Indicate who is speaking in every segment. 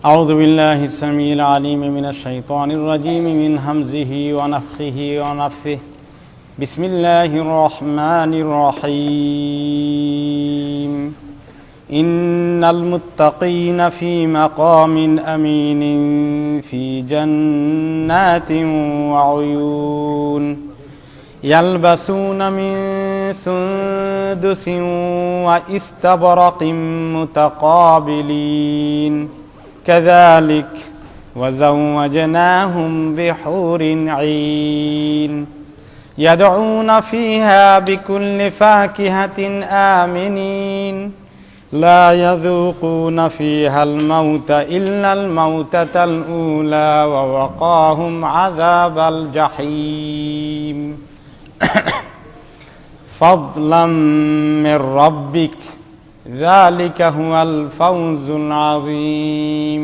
Speaker 1: أعوذ بالله السميع العليم من الشيطان الرجيم من همزه ونفخه ونفثه بسم الله الرحمن الرحيم إن المتقين في مقام أمين في جنات وعيون يلبسون من سندس وإستبرق متقابلين كذلك وزوجناهم بحور عين يدعون فيها بكل فاكهة آمنين لا يذوقون فيها الموت إلا الموتة الأولى ووقاهم عذاب الجحيم فضلا من ربك ذلك هو الفوز العظيم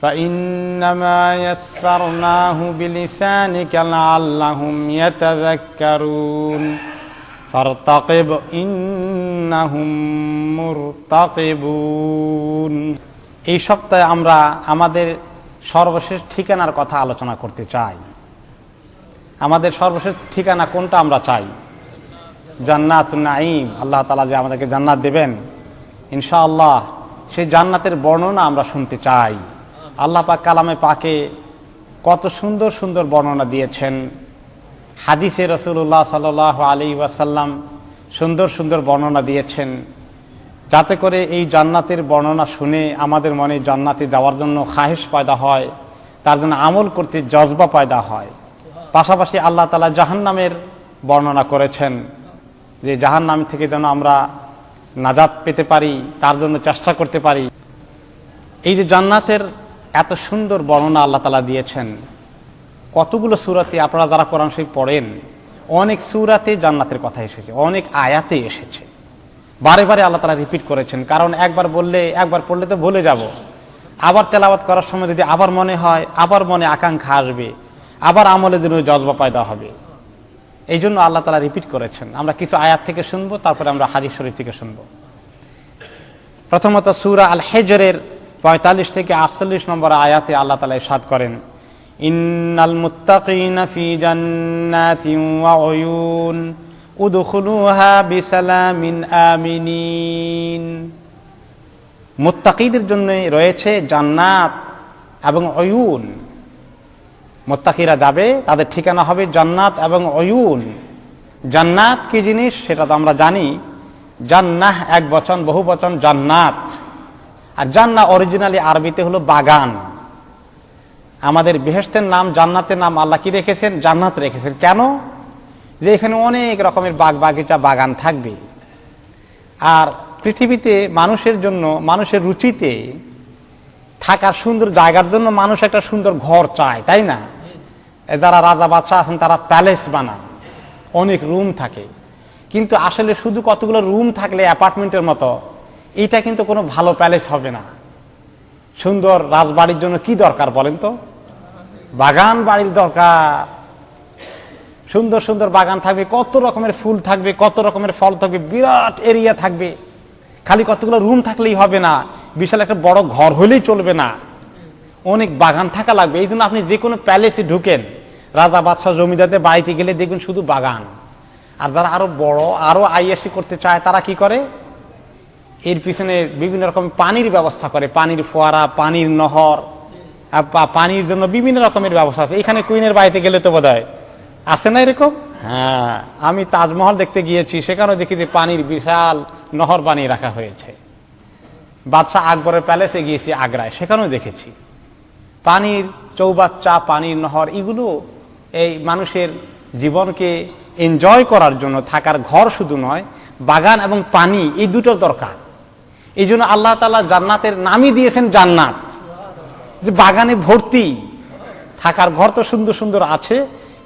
Speaker 1: فإنما يسرناه بلسانك لعلهم يتذكرون فارتقب إنهم مرتقبون। এই সপ্তাহে আমরা আমাদের সর্বশেষ ঠিকানার কথা আলোচনা করতে চাই। আমাদের সর্বশেষ ঠিকানা কোনটা আমরা চাই? জান্নাতুন নাঈম। আল্লাহ তাআলা যে আমাদেরকে জান্নাত দেবেন ইনশাআল্লাহ, সেই জান্নাতের বর্ণনা আমরা শুনতে চাই। আল্লাহ পাক কালামে পাকে কত সুন্দর সুন্দর বর্ণনা দিয়েছেন। হাদিসে রাসূলুল্লাহ সাল্লাল্লাহু আলাইহি ওয়াসাল্লাম সুন্দর সুন্দর বর্ণনা দিয়েছেন, যাতে করে এই জান্নাতের বর্ণনা শুনে আমাদের মনে জান্নাতে যাওয়ার জন্য খাহেশ পয়দা হয়, তার জন্য আমল করতে জজবা পয়দা হয়। পাশাপাশি আল্লাহ তাআলা জাহান্নামের বর্ণনা করেছেন, যে জাহান্নাম থেকে যেন আমরা নাজাত পেতে পারি, তার জন্য চেষ্টা করতে পারি। এই যে জান্নাতের এত সুন্দর বর্ণনা আল্লাহ তাআলা দিয়েছেন, কতগুলো সূরাতে, আপনারা যারা কোরআন শরীফ পড়েন, অনেক সূরাতে জান্নাতের কথা এসেছে, অনেক আয়াতে এসেছে। বারে বারে আল্লাহ তাআলা রিপিট করেছেন, কারণ একবার পড়লে তো ভুলে যাব। আবার তেলাওয়াত করার সময় যদি আবার মনে হয়, আবার মনে আকাঙ্ক্ষা আসবে, আবার আমলের জন্য জজবা পয়দা হবে। এই জন্য আল্লাহ তাআলা রিপিট করেছেন। আমরা কিছু আয়াত থেকে শুনবো, তারপরে আমরা হাদিস শরীফ থেকে শুনবো। প্রথমত সূরা আল হিজরের 45 থেকে 48 নম্বর আয়াতে আল্লাহ তাআলা ইরশাদ করেন, ইন্নাল মুত্তাকিনা ফি জান্নাতিন ওয়া উয়ুন উদখুলুহা বিসালামিন আমিনিন। মুত্তাকিদের জন্য রয়েছে জান্নাত এবং উয়ুন। মুত্তাকিরা যাবে, তাদের ঠিকানা হবে জান্নাত এবং উয়ুন। জান্নাত কি জিনিস সেটা তো আমরা জানি। জান্নাহ এক বচন, বহু বচন জান্নাত। আর জান্নাহ অরিজিনালি আরবিতে হলো বাগান। আমাদের বেহেশতের নাম, জান্নাতের নাম আল্লাহ কি রেখেছেন? জান্নাত রেখেছেন। কেন? যে এখানে অনেক রকমের বাগ বাগিচা, বাগান থাকবে। আর পৃথিবীতে মানুষের জন্য, মানুষের রুচিতে থাকার সুন্দর জায়গার জন্য মানুষ একটা সুন্দর ঘর চায়, তাই না? যারা রাজা বাদশাহ আছেন তারা প্যালেস বানান, অনেক রুম থাকে। কিন্তু আসলে শুধু কতগুলো রুম থাকলে অ্যাপার্টমেন্টের মতো, এইটা কিন্তু কোনো ভালো প্যালেস হবে না। সুন্দর রাজবাড়ির জন্য কি দরকার বলেন তো? বাগান বাড়ির দরকার। সুন্দর সুন্দর বাগান থাকবে, কত রকমের ফুল থাকবে, কত রকমের ফল থাকবে, বিরাট এরিয়া থাকবে। খালি কতগুলো রুম থাকলেই হবে না, বিশাল একটা বড় ঘর হলেই চলবে না, অনেক বাগান থাকা লাগবে। এই জন্য আপনি যে কোনো প্যালেসে ঢুকেন, রাজা বাদশাহ জমিদারদের বাড়িতে গেলে দেখবেন শুধু বাগান। আর যারা আরো বড়, আরো আইয়াসি করতে চায়, তারা কি করে? এর পিছনে বিভিন্ন রকম পানির ব্যবস্থা করে, পানির ফোয়ারা, পানির নহর, পানির জন্য বিভিন্ন রকমের ব্যবস্থা আছে। এখানে কুইনের বাড়িতে গেলে তো বোধহয় আছে না এরকম? হ্যাঁ, আমি তাজমহল দেখতে গিয়েছি, সেখানেও দেখি যে পানির বিশাল নহর বানিয়ে রাখা হয়েছে। বাদশাহ আকবরের প্যালেসে গিয়েছি আগ্রায়, সেখানেও দেখেছি পানির চৌবাচ্চা, পানির নহর। এগুলো এই মানুষের জীবনকে এনজয় করার জন্য থাকার ঘর শুধু নয়, বাগান এবং পানি, এই দুটোর দরকার। এই জন্য আল্লাহ তাআলা জান্নাতের নামই দিয়েছেন জান্নাত, যে বাগানে ভর্তি। থাকার ঘর তো সুন্দর সুন্দর আছে,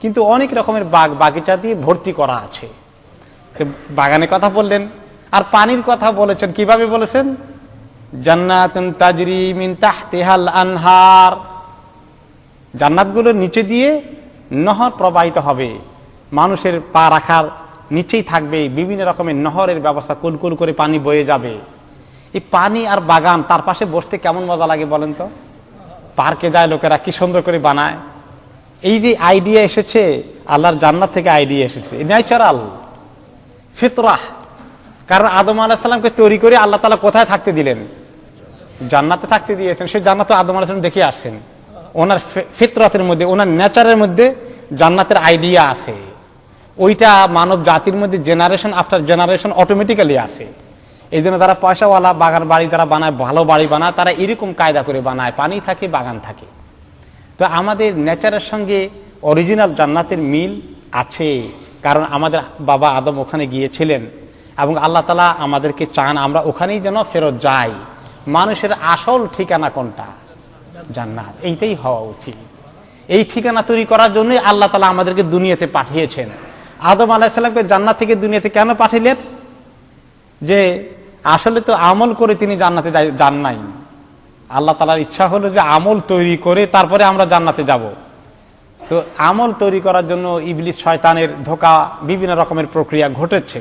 Speaker 1: কিন্তু অনেক রকমের বাগ বাগিচা দিয়ে ভর্তি করা আছে। বাগানের কথা বললেন, আর পানির কথা বলেছেন। কিভাবে বলেছেন? জান্নাতুন তাজরি মিন তাহতিহাল আনহার। জান্নাতগুলোর নিচে দিয়ে নহর প্রবাহিত হবে, মানুষের পা রাখার নিচেই থাকবে বিভিন্ন রকমের নহরের ব্যবস্থা, কুলকুল করে পানি বয়ে যাবে। এই পানি আর বাগান, তার পাশে বসতে কেমন মজা লাগে বলেন তো। পার্কে যায় লোকেরা, কি সুন্দর করে বানায়। এই যে আইডিয়া এসেছে আল্লাহর জান্নাত থেকে, আইডিয়া এসেছে ন্যাচারাল ফিতরাহ। কারণ আদম আলাইহিস সালামকে তৈরি করে আল্লাহ তাআলা কোথায় থাকতে দিলেন? জান্নাতে থাকতে দিয়েছেন। সেই জান্নাত আদম আলাইহিস সালাম দেখে আসছেন। ওনার ফিতরাতের মধ্যে, ওনার নেচারের মধ্যে জান্নাতের আইডিয়া আছে। ওইটা মানব জাতির মধ্যে জেনারেশন আফটার জেনারেশন অটোমেটিক্যালি আছে। এই জন্য তারা পয়সাওয়ালা বাগান বাড়ি যারা বানায়, ভালো বাড়ি বানায়, তারা এরকম কায়দা করে বানায়, পানি থাকে, বাগান থাকে। তো আমাদের নেচারের সঙ্গে অরিজিনাল জান্নাতের মিল আছে, কারণ আমাদের বাবা আদম ওখানে গিয়েছিলেন এবং আল্লাহ তাআলা আমাদেরকে চান আমরা ওখানেই যেন ফেরত যাই। মানুষের আসল ঠিকানা কোনটা? জান্নাত। এইটাই হওয়া উচিত। এই ঠিকানা তৈরি করার জন্যই আল্লাহ তাআলা আমাদেরকে দুনিয়াতে পাঠিয়েছেন। আদম আলাইহিস সালামকে জান্নাত থেকে দুনিয়াতে কেন পাঠালেন? যে আসলে তো আমল করে তিনি জান্নাতে যান নাই। আল্লাহ তাআলার ইচ্ছা হলো যে আমল তৈরি করে তারপরে আমরা জান্নাতে যাব। তো আমল তৈরি করার জন্য ইবলিস শয়তানের ধোঁকা, বিভিন্ন রকমের প্রক্রিয়া ঘটেছে।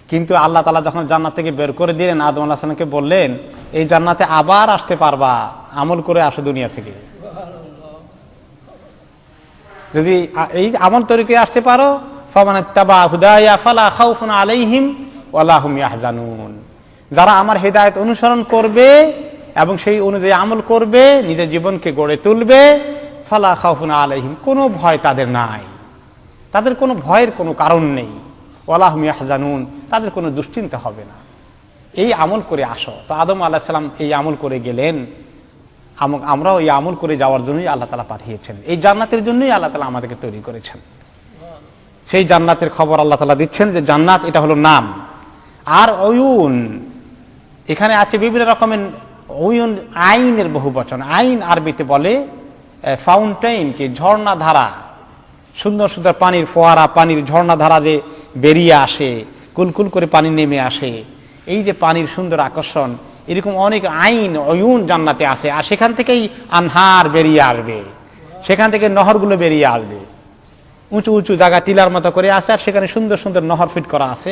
Speaker 1: কিন্তু আল্লাহ তাআলা যখন জান্নাত থেকে বের করে দিলেন, আদম আলাইহিস সালামকে বললেন এই জান্নাতে আবার আসতে পারবা, আমল করে আসো দুনিয়া থেকে। যদি এই আমল তৈরি করে আসতে পারো, ফামানিত্তাবা হুদায়া ফালা খাউফুন আলাইহিম ওয়ালা হুম ইয়াহজানুন। যারা আমার হেদায়েত অনুসরণ করবে এবং সেই অনুযায়ী আমল করবে, নিজের জীবনকে গড়ে তুলবে, ফালা খাউফুন আলাইহিম, কোনো ভয় তাদের নাই, তাদের কোনো ভয়ের কোনো কারণ নেই। ওয়ালা হুম ইয়াহজানুন, তাদের কোনো দুশ্চিন্তা হবে না। এই আমল করে আসো। তো আদম আলাইহিস সালাম এই আমল করে গেলেন। আমরাও এই আমল করে যাওয়ার জন্যই আল্লাহ তাআলা পাঠিয়েছেন। এই জান্নাতের জন্যই আল্লাহ তাআলা আমাদেরকে তৈরি করেছেন। সেই জান্নাতের খবর আল্লাহ তাআলা দিচ্ছেন যে জান্নাত এটা হলো নাম। আর অয়ুন, এখানে আছে বিভিন্ন রকমের অয়ুন, আইনের বহু বচন। আইন আরবিতে বলে ফাউন্টেইনকে, ঝর্ণা ধারা, সুন্দর সুন্দর পানির ফোয়ারা, পানির ঝর্ণা ধারা যে বেরিয়ে আসে, কুলকুল করে পানি নেমে আসে, এই যে পানির সুন্দর আকর্ষণ, এরকম অনেক আইন অয়ুন জান্নাতে আসে। আর সেখান থেকেই আনহার বেরিয়ে আসবে, সেখান থেকে নহরগুলো বেরিয়ে আসবে। উঁচু উঁচু জায়গা টিলার মতো করে আছে, আর সেখানে সুন্দর সুন্দর নহর ফিট করা আছে,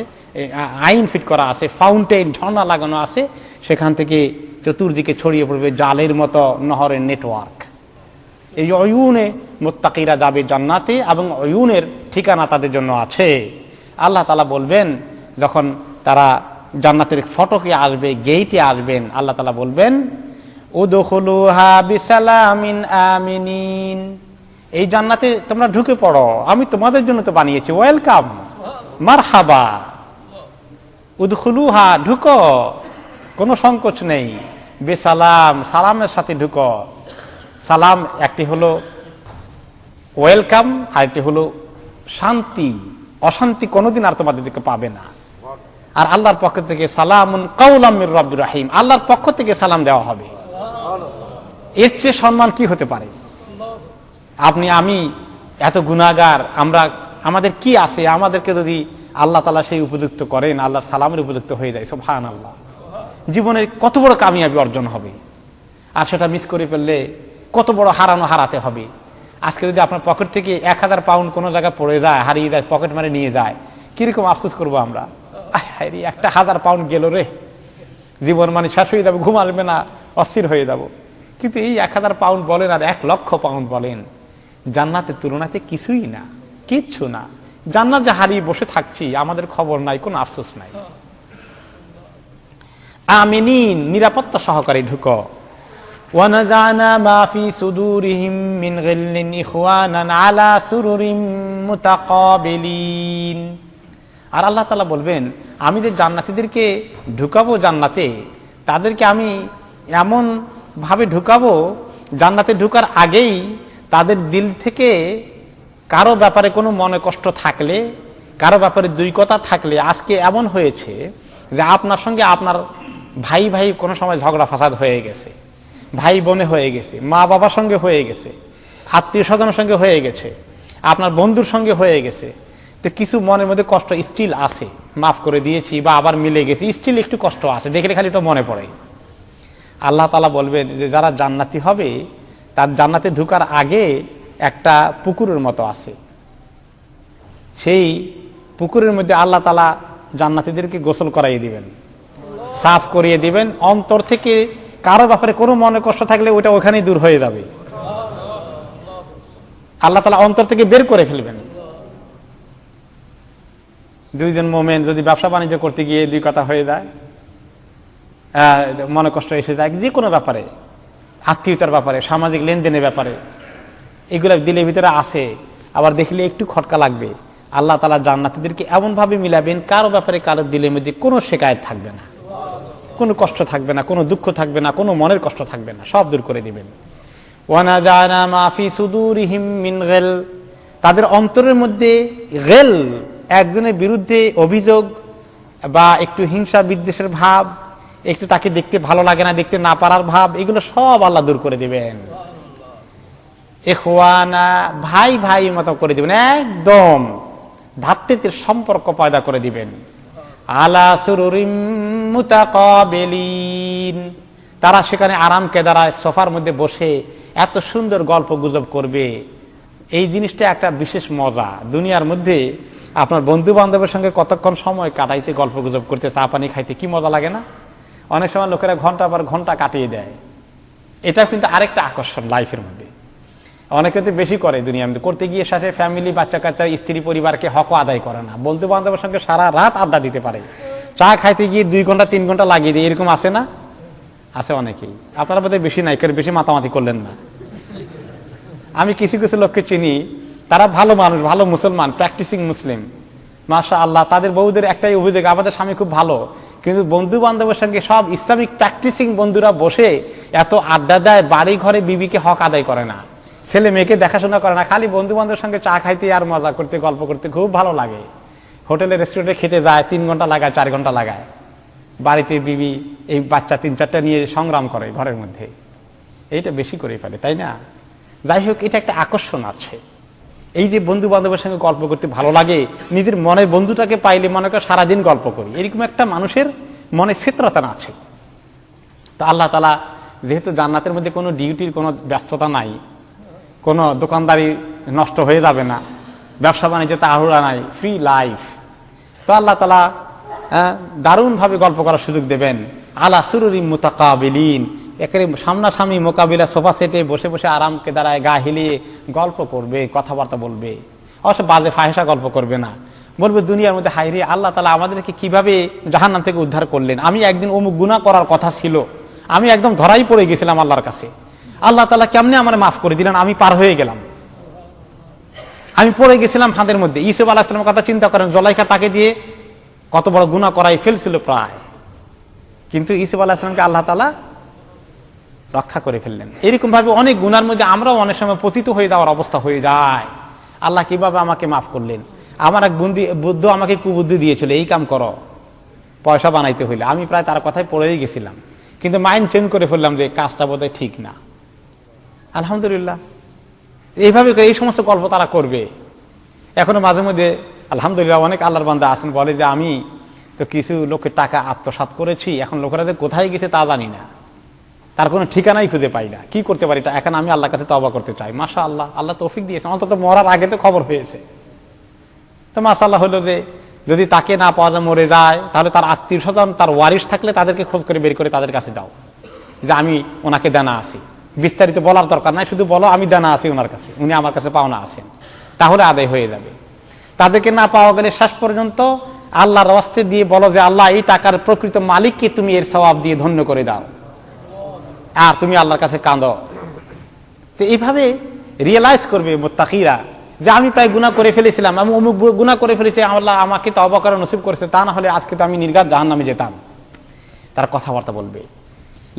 Speaker 1: আইন ফিট করা আছে, ফাউন্টেন ঝর্ণা লাগানো আছে। সেখান থেকে চতুর্দিকে ছড়িয়ে পড়বে জালের মতো নহরের নেটওয়ার্ক। এই অয়ুনে মুত্তাকিরা যাবে জান্নাতে, এবং অয়ুনের ঠিকানা তাদের জন্য আছে। আল্লাহ তাআলা বলবেন যখন তারা জান্নাতের ফটকে আসবে, গেইটে আসবেন, আল্লাহ তাআলা বলবেন উদখুলুহা বিসালামিন আমিনিন, এই জান্নাতে তোমরা ঢুকে পড়ো, আমি তোমাদের জন্য তো বানিয়েছি, ওয়েলকাম, মারহাবা। উদখুলুহা, ঢুকো, কোনো সংকোচ নেই। বেসালাম, সালামের সাথে ঢুকো। সালাম একটি হলো ওয়েলকাম, আর একটি হলো শান্তি। অশান্তি কোনোদিন আর তোমাদের দিকে পাবে না। আর আল্লাহর পক্ষ থেকে সালামুন কাওলাম মির রাব্বির রহিম, আল্লাহর পক্ষ থেকে সালাম দেওয়া হবে। এর চেয়ে সম্মান কি হতে পারে? আপনি আমি এত গুনাহগার, আমাদের কি আছে? আমাদেরকে যদি আল্লাহ তাআলা সেই উপযুক্ত করেন, আল্লাহর সালামের উপযুক্ত হয়ে যায়, সুবহানাল্লাহ, জীবনের কত বড় কামিয়াবি অর্জন হবে। আর সেটা মিস করে ফেললে কত বড় হারাতে হবে। আজকে যদি আপনার পকেট থেকে 1000 পাউন্ড কোনো জায়গায় পড়ে যায়, হারিয়ে যায়, পকেট মারে নিয়ে যায়, কিরকম আফসোস করবো আমরা। একটা 1000 পাউন্ড গেল রে, জীবন মানে শেষ হয়ে যাবে, ঘুম আসবে না, অস্থির হয়ে যাব। কিন্তু এই 1000 পাউন্ড বলেন আর 1,00,000 পাউন্ড বলেন, জান্নাতের তুলনাতে কিছুই না, কিচ্ছু না। জান্নাত যে হারিয়ে বসে থাকছি, আমাদের খবর নাই, কোনো আফসোস নাই। আমিনিন, নিরাপত্তা সহকারে ঢুকো। ওয়ানাজানা মা ফি সুদুরিহিম মিন গিল্লিন ইখওয়ানান আলা সুরুরিম মুতাকাবিলিন। আর আল্লাহ তাআলা বলবেন, আমি যে জান্নাতীদেরকে ঢুকাবো জান্নাতে, তাদেরকে আমি এমন ভাবে ঢুকাবো, জান্নাতে ঢুকার আগেই তাদের দিল থেকে কারো ব্যাপারে কোনো মনে কষ্ট থাকলে, কারো ব্যাপারে দুই কথা থাকলে, আজকে এমন হয়েছে যে আপনার সঙ্গে আপনার ভাই কোনো সময় ঝগড়া ফাসাদ হয়ে গেছে, ভাই বোনে হয়ে গেছে, মা বাবার সঙ্গে হয়ে গেছে, আত্মীয় স্বজনের সঙ্গে হয়ে গেছে, আপনার বন্ধুর সঙ্গে হয়ে গেছে, তো কিছু মনের মধ্যে কষ্ট স্টিল আছে, মাফ করে দিয়েছি বা আবার মিলে গেছি, স্টিল একটু কষ্ট আছে, দেখলে খালি এটা মনে পড়ে। আল্লাহ তাআলা বলবেন যে যারা জান্নাতি হবে, তার জান্নাতে ঢুকার আগে একটা পুকুরের মতো আছে, সেই পুকুরের মধ্যে আল্লাহ তাআলা জান্নাতীদেরকে গোসল করাইয়ে দিবেন। সাফ করিয়ে দিবেন। অন্তর থেকে কারো ব্যাপারে কোনো মনে কষ্ট থাকলে ওটা ওখানেই দূর হয়ে যাবে। আল্লাহ তাআলা অন্তর থেকে বের করে ফেলবেন। দুইজন মোমেন যদি ব্যবসা বাণিজ্য করতে গিয়ে দুই কথা হয়ে যায়, মনে কষ্ট এসে যায়, যে কোনো ব্যাপারে, আত্মীয়তার ব্যাপারে, সামাজিক লেনদেনের ব্যাপারে, এগুলো দিলের ভিতরে আছে, আবার দেখলে একটু খটকা লাগবে, আল্লাহ তাআলা জান্নাতীদেরকে এমন ভাবে মিলাবেন কারো ব্যাপারে কারো দিলের মধ্যে কোনো শিকায়ত থাকবে না, কোনো কষ্ট থাকবে না, কোনো দুঃখ থাকবে না, কোনো মনের কষ্ট থাকবে না, সব দূর করে দিবেন। ওয়ানাজানা মা ফি সুদুরিহিম মিন গিল, তাদের অন্তরের মধ্যে গিল, একজনের বিরুদ্ধে অভিযোগ বা একটু হিংসা বিদ্বেষের ভাব, একটু তাকে দেখতে ভালো লাগে না, দেখতে না পারার ভাব, এগুলো সব আল্লাহ দূর করে দিবেন। ইখওয়ানা, ভাই ভাই মতো করে দিবেন, একদম ভ্রাতৃত্বের সম্পর্ক পয়দা করে দিবেন। আলা সুরুরিম মুতাকাবিলিন, তারা সেখানে আরাম কেদারায় সোফার মধ্যে বসে এত সুন্দর গল্প গুজব করবে। এই জিনিসটা একটা বিশেষ মজা। দুনিয়ার মধ্যে আপনার বন্ধু বান্ধবের সঙ্গে কতক্ষণ সময় কাটাইতে, গল্প গুজব করতে, চা পানি খাইতে কি মজা লাগে না? অনেক সময় লোকেরা ঘন্টা পর ঘন্টা কাটিয়ে দেয়। এটাও কিন্তু আরেকটা আকর্ষণ লাইফের মধ্যে। অনেকে তো বেশি করে দুনিয়ার মধ্যে, করতে গিয়ে সাথে ফ্যামিলি, বাচ্চা কাচ্চা, স্ত্রী পরিবারকে হকও আদায় করে না। বন্ধু বান্ধবের সঙ্গে সারা রাত আড্ডা দিতে পারে, চা খাইতে গিয়ে 2 ঘন্টা 3 ঘন্টা লাগিয়ে দেয়, এরকম আছে না? আছে অনেকেই। আপনারা বোধহয় বেশি নাই, বেশি মাতামাতি করলেন না। আমি কিছু কিছু লোককে চিনি, তারা ভালো মানুষ, ভালো মুসলমান, প্র্যাকটিসিং মুসলিম, মাশাআল্লাহ। তাদের বউদের একটাই অভিযোগ, আমাদের স্বামী খুব ভালো, কিন্তু বন্ধু বান্ধবের সঙ্গে সব ইসলামিক প্র্যাকটিসিং বন্ধুরা বসে এত আড্ডা দেয়, বাড়ি ঘরে বিবিকে হক আদায় করে না, ছেলে মেয়েকে দেখাশোনা করে না, খালি বন্ধু বান্ধবের সঙ্গে চা খাইতে আর মজা করতে, গল্প করতে খুব ভালো লাগে। হোটেলে রেস্টুরেন্টে খেতে যায়, 3 ঘন্টা লাগায়, 4 ঘন্টা লাগায়। বাড়িতে বিবি এই বাচ্চা 3-4টা নিয়ে সংগ্রাম করে ঘরের মধ্যে, এইটা বেশি করে ফেলে, তাই না? যাই হোক, এটা একটা আকর্ষণ আছে। এই যে বন্ধু বান্ধবের সঙ্গে গল্প করতে ভালো লাগে, নিজের মনের বন্ধুটাকে পাইলে মনে করে সারাদিন গল্প করি, এরকম একটা মানুষের মনে ফিতরাতান আছে। তো আল্লাহ তাআলা যেহেতু জান্নাতের মধ্যে কোনো ডিউটির কোনো ব্যস্ততা নাই, কোনো দোকানদারি নষ্ট হয়ে যাবে না, ব্যবসা বাণিজ্যে তাড়াহুড়া নাই, ফ্রি লাইফ, তো আল্লাহ তাআলা দারুণভাবে গল্প করার সুযোগ দেবেন। আলা সুরুরিম মুতাকাবিলিন, একেবারে সামনাসামনি মোকাবিলা, সোফা সেটে বসে বসে আরামকে দাঁড়ায় গা হিলিয়ে গল্প করবে, কথাবার্তা বলবে। অবশ্য বাজে ফাহেসা গল্প করবে না, বলবে দুনিয়ার মধ্যে হায়রে আল্লাহ তাআলা আমাদেরকে কিভাবে জাহান্নাম থেকে উদ্ধার করলেন। আমি একদিন অমুক গুনাহ করার কথা ছিল, আমি একদম ধরাই পড়ে গেছিলাম আল্লাহর কাছে, আল্লাহ তাআলা কেমনে আমার মাফ করে দিলেন, আমি পার হয়ে গেলাম, আমি পড়ে গেছিলাম ফাঁদের মধ্যে। ইউসুফ আলাইহিস সালামের কথা চিন্তা করেন, জুলাইখা তাকে দিয়ে কত বড় গুনাহ করাই ফেলছিল প্রায়, কিন্তু ইউসুফ আলাইহিস সালামকে আল্লাহ তাআলা রক্ষা করে ফেললেন। এরকম ভাবে অনেক গুনার মধ্যে আমরাও অনেক সময় পতিত হয়ে যাওয়ার অবস্থা হয়ে যায়। আল্লাহ কিভাবে আমাকে মাফ করলেন। আমার এক বুদ্ধ আমাকে কুবুদ্ধি দিয়েছিল, এই কাম করো, পয়সা বানাইতে হইলে। আমি প্রায় তার কথায় পড়েই গেছিলাম, কিন্তু মাইন্ড চেঞ্জ করে ফেললাম যে কাজটা বোধহয় ঠিক না। আলহামদুলিল্লাহ, এইভাবে এই সমস্ত গল্প তারা করবে। এখনো মাঝে মধ্যে আলহামদুলিল্লাহ অনেক আল্লাহর বান্দা আছেন, বলে যে আমি তো কিছু লোকের টাকা আত্মসাৎ করেছি, এখন লোকেরা যে কোথায় গেছে তা জানি না, তার কোনো ঠিকানাই খুঁজে পাই না, কি করতে পারি, এখন আমি আল্লাহর কাছে তওবা করতে চাই। মাশাআল্লাহ, আল্লাহ তৌফিক দিয়েছে, অন্তত মরার আগে তো খবর হয়েছে। তো মাশাআল্লাহ হলো যে যদি তাকে না পাওয়া যায়, মরে যায়, তাহলে তার আত্মীয় স্বজন, তার ওয়ারিশ থাকলে তাদেরকে খোঁজ করে বের করে তাদের কাছে দাও যে আমি ওনাকে দেনা আছি। বিস্তারিত বলার দরকার নাই, শুধু বলো আমি দেনা আছি ওনার কাছে, উনি আমার কাছে পাওনা আছেন, তাহলে আদায় হয়ে যাবে। তাদেরকে না পাওয়া গেলে শেষ পর্যন্ত আল্লাহর ওয়াস্তে দিয়ে বলো যে আল্লাহ, এই টাকার প্রকৃত মালিককে তুমি এর সওয়াব দিয়ে ধন্য করে দাও, আর তুমি আল্লাহর কাছে কাঁদো। তো এইভাবে রিয়েলাইজ করবে মুত্তাকিরা যে আমি প্রায় গুনাহ করে ফেলেছিলাম, আমি অমুক গুনাহ করে ফেলেছি, আল্লাহ আমাকে তওবা করার নসিব করেছে, তা না হলে আজকে তো আমি নির্ঘাত জাহান্নামে যেতাম। তারা কথাবার্তা বলবে,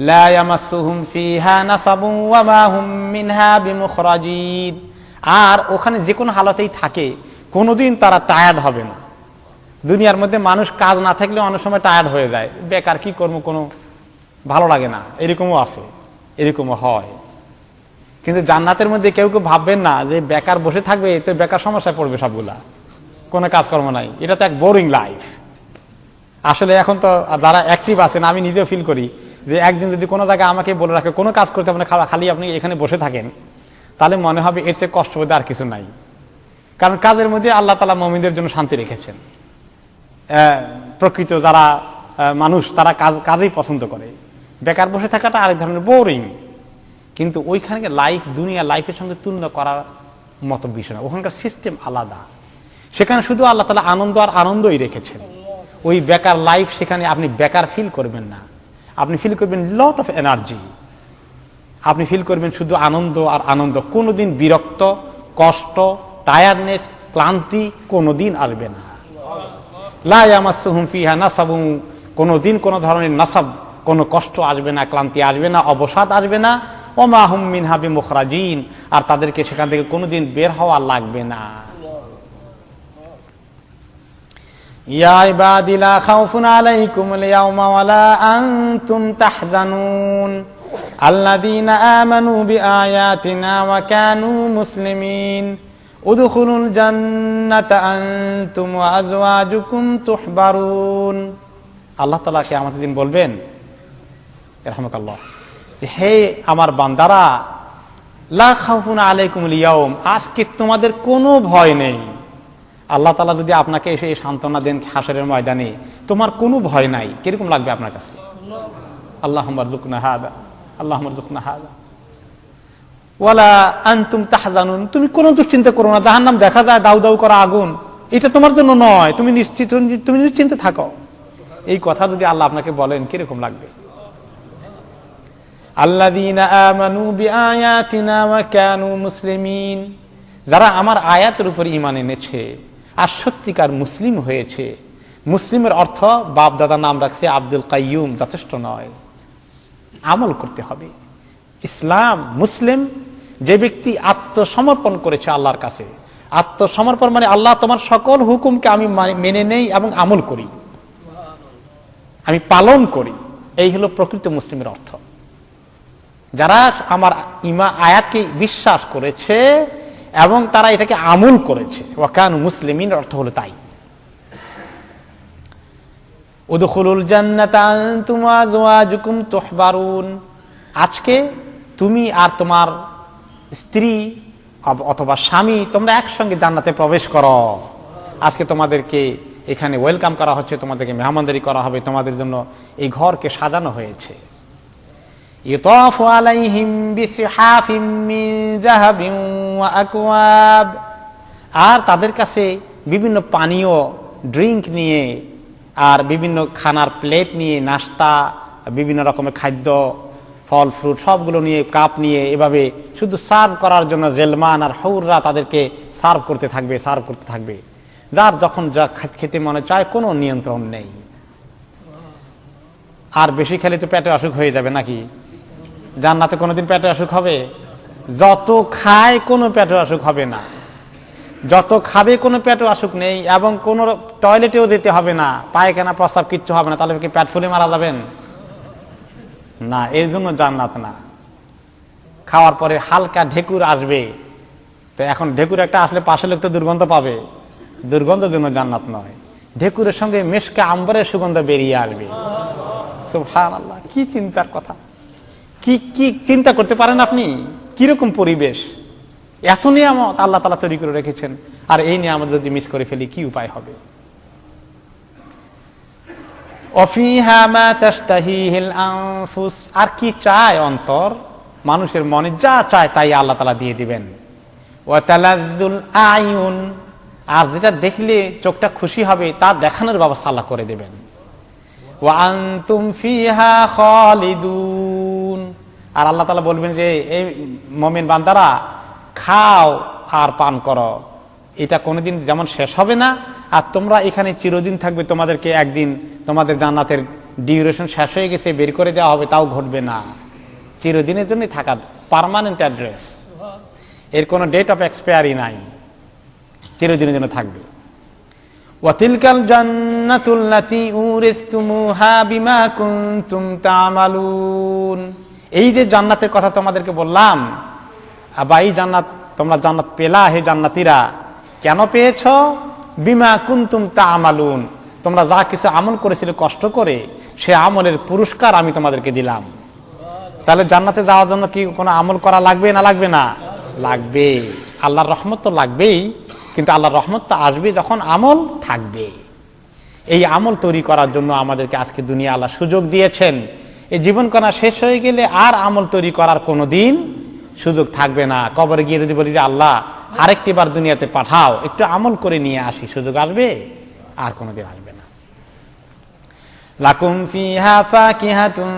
Speaker 1: লা ইয়ামাসসুহুম ফিহা নাসাবুন ওয়া মা হুম মিনহা বিমুখরাজিন, আর ওখানে যে কোনো হালতেই থাকে কোনোদিন তারা টায়ার্ড হবে না। দুনিয়ার মধ্যে মানুষ কাজ না থাকলে অনেক সময় টায়ার্ড হয়ে যায়, বেকার কি করবো, কোনো ভালো লাগে না, এরকমও আছে, এরকমও হয়। কিন্তু জান্নাতের মধ্যে কেউ কেউ ভাববেন না যে বেকার বসে থাকবে, তো বেকার সমস্যায় পড়বে সবগুলা, কোনো কাজকর্ম নাই, এটা তো এক বোরিং লাইফ। আসলে এখন তো যারা অ্যাক্টিভ আছেন, আমি নিজেও ফিল করি যে একদিন যদি কোনো জায়গায় আমাকে বলে রাখে কোনো কাজ করতে হবে না, খালি আপনি এখানে বসে থাকেন, তাহলে মনে হবে এর চেয়ে কষ্ট বোধ আর কিছু নাই। কারণ কাজের মধ্যে আল্লাহ তাআলা মুমিনদের জন্য শান্তি রেখেছেন। প্রকৃত যারা মানুষ, তারা কাজেই পছন্দ করে। বেকার বসে থাকাটা আরেক ধরনের বোরিং, কিন্তু ওইখানে লাইফ, দুনিয়া লাইফের সঙ্গে তুলনা করার মতো বিষয় না। ওখানকার সিস্টেম আলাদা। সেখানে শুধু আল্লাহ তাআলা আনন্দ আর আনন্দই রেখেছেন। ওই বেকার লাইফ, সেখানে আপনি বেকার ফিল করবেন না, আপনি ফিল করবেন লট অফ এনার্জি। আপনি ফিল করবেন শুধু আনন্দ আর আনন্দ। কোনোদিন বিরক্ত, কষ্ট, টায়ার্ডনেস, ক্লান্তি কোনোদিন আসবে না। লা ইয়ামাসসুহুম ফিহা নাসাবুন, কোনোদিন কোনো ধরনের নাসাব, কোনো কষ্ট আসবে না, ক্লান্তি আসবে না, অবসাদ আসবে না। ওমা হুম মিনহা বিমুখরাজিন, আর তাদেরকে সেখান থেকে কোনোদিন বের হওয়া লাগবে না। ইয়া ইবাদি লা খাউফুন আলাইকুমুল ইয়াওমা ওয়ালা আনতুম তাহজানুন আল্লাযীনা আমানু বিআয়াতিনা ওয়া কানু মুসলিমিন উদখুলুল জান্নাতা আনতুম ওয়া আজওয়াজুকুম তুহবারুন। আল্লাহ তাআলা কিয়ামতের দিন বলবেন, রাহমাকাল্লাহ, হে আমার বান্দারা, লা খাউফুন আলাইকুমুল ইয়াওম, আজকে তোমাদের কোনো ভয় নেই। আল্লাহ তাআলা যদি আপনাকে এসে এই সান্ত্বনা দেন হাশরের ময়দানে, তোমার কোনো ভয় নাই, কিরকম লাগবে আপনার কাছে? আল্লাহুম্মা রযুকনা হাযা, আল্লাহুম্মা রযুকনা হাযা। ওয়ালা আনতুম তাহজানুন, তুমি কোনো দুশ্চিন্তা করো না। জাহান্নাম দেখা যায় দাউ দাউ করা আগুন, এটা তোমার জন্য নয়, তুমি নিশ্চিন্তে থাকো। এই কথা যদি আল্লাহ আপনাকে বলেন, কিরকম লাগবে? আল্লাযীনা আমানু বিআয়াতিনা ওয়া কানু মুসলিমিন, যারা আমার আয়াতের উপর ঈমান এনেছে আর সত্যিকার মুসলিম হয়েছে। মুসলিমের অর্থ বাপ দাদা নাম রাখছে আব্দুল কাইয়ুম, যথেষ্ট নয়, আমল করতে হবে। ইসলাম, মুসলিম যে ব্যক্তি আত্মসমর্পণ করেছে আল্লাহর কাছে। আত্মসমর্পণ মানে আল্লাহ তোমার সকল হুকুমকে আমি মেনে নেই এবং আমল করি, আমি পালন করি, এই হলো প্রকৃত মুসলিমের অর্থ। যারা আমার আয়াতকে বিশ্বাস করেছে এবং তারা এটাকে আমল করেছে, ওয়া কানু মুসলিমিন অর্থ হলো তাই। উদখুলুল জান্নাতা আনতুম ওয়া আজওয়াজুকুম তুহবারুন, আজকে তুমি আর তোমার স্ত্রী অথবা স্বামী তোমরা একসঙ্গে জান্নাতে প্রবেশ করো। আজকে তোমাদেরকে এখানে ওয়েলকাম করা হচ্ছে, তোমাদেরকে মেহমানদারি করা হবে, তোমাদের জন্য এই ঘরকে সাজানো হয়েছে। ইউতাফু আলাইহিম বিসিহাফিম মিন যাহাবিন ওয়া আকওয়াব, আর তাদের কাছে বিভিন্ন পানীয় ড্রিঙ্ক নিয়ে আর বিভিন্ন খানার প্লেট নিয়ে, নাস্তা, বিভিন্ন রকমের খাদ্য, ফল ফ্রুট সবগুলো নিয়ে, কাপ নিয়ে, এভাবে শুধু সার্ভ করার জন্য গেলমান আর হৌররা তাদেরকে সার্ভ করতে থাকবে। যার যখন যা খেতে মনে চায়, কোনো নিয়ন্ত্রণ নেই। আর বেশি খেলে তো পেটে অসুখ হয়ে যাবে নাকি? জান্নাতে কোনোদিন পেটে অসুখ হবে? যত খায় কোনো পেটে অসুখ হবে না, যত খাবে কোনো পেটে অসুখ নেই, এবং কোনো টয়লেটেও যেতে হবে না, পায়খানা প্রস্রাব কিচ্ছু হবে না। তাহলে কি পেট ফুলে মারা যাবেন? না, এর জন্য জান্নাত না। খাওয়ার পরে হালকা ঢেকুর আসবে, তো এখন ঢেকুর একটা আসলে পাশে লোক তো দুর্গন্ধ পাবে, দুর্গন্ধের জন্য জান্নাত নয়। ঢেকুরের সঙ্গে মেশকা আম্বরের সুগন্ধ বেরিয়ে আসবে। সুবহানাল্লাহ, কি চিন্তার কথা! কি চিন্তা করতে পারেন আপনি? কিরকম পরিবেশ! এত নিয়ামত আল্লাহ তাআলা তৈরি করে রেখেছেন, আর এই নিয়ামত যদি মিস করে ফেলি, কি উপায় হবে? অফিহা মা তাশতাহিহিল আনফুস, আর কি চায় অন্তর, মানুষের মনে যা চায় তাই আল্লাহ তাআলা দিয়ে দিবেন। ওয়া তালাযযুল আয়ুন, আর যেটা দেখলে চোখটা খুশি হবে তা দেখানোর ব্যবস্থা আল্লাহ করে দেবেন। ওয়া আনতুম ফিহা খালিদুন, আর আল্লাহ তাআলা বলবেন যে এই মুমিন বান্দারা, খাও আর পান করো, এটা কোনোদিন যেমন শেষ হবে না, আর তোমরা এখানে চিরদিন থাকবে। তোমাদেরকে একদিন তোমাদের জান্নাতের ডিউরেশন শেষ হয়ে গেছে, বের করে দেওয়া হবে, তাও ঘটবে না। চিরদিনের জন্য থাকার পার্মানেন্ট অ্যাড্রেস, এর কোনো ডেট অফ এক্সপায়ারি নাই, চিরদিনের জন্য থাকবে। ওয়া তিলকাল জান্নাতুল্লাতী উরিসতুমুহা বিমা কুনতুম তা'মালুন, এই যে জান্নাতের কথা তোমাদেরকে বললাম, বা এই জান্নাত তোমরা জান্নাত পেলা, হে জান্নাতীরা, কেন পেয়েছ? বিমা কুনতুম তা'মালুন, তোমরা যা কিছু আমল করেছিলে কষ্ট করে, সে আমলের পুরস্কার আমি তোমাদেরকে দিলাম। তাহলে জান্নাতে যাওয়ার জন্য কি কোনো আমল করা লাগবে না লাগবে না? লাগবে। আল্লাহর রহমত তো লাগবেই, কিন্তু আল্লাহর রহমত তো আসবে যখন আমল থাকবে। এই আমল তৈরি করার জন্য আমাদেরকে আজকে দুনিয়া আল্লাহ সুযোগ দিয়েছেন। এই জীবন কণা শেষ হয়ে গেলে আর আমল তৈরি করার কোনো দিন সুযোগ থাকবে না। কবরে গিয়ে যদি বলি যে আল্লাহ আরেকটি বার দুনিয়াতে পাঠাও, একটু আমল করে নিয়ে আসি, সুযোগ আসবে? আর কোনোদিন আসবে না। লাকুম ফিহা ফাকিহাতুন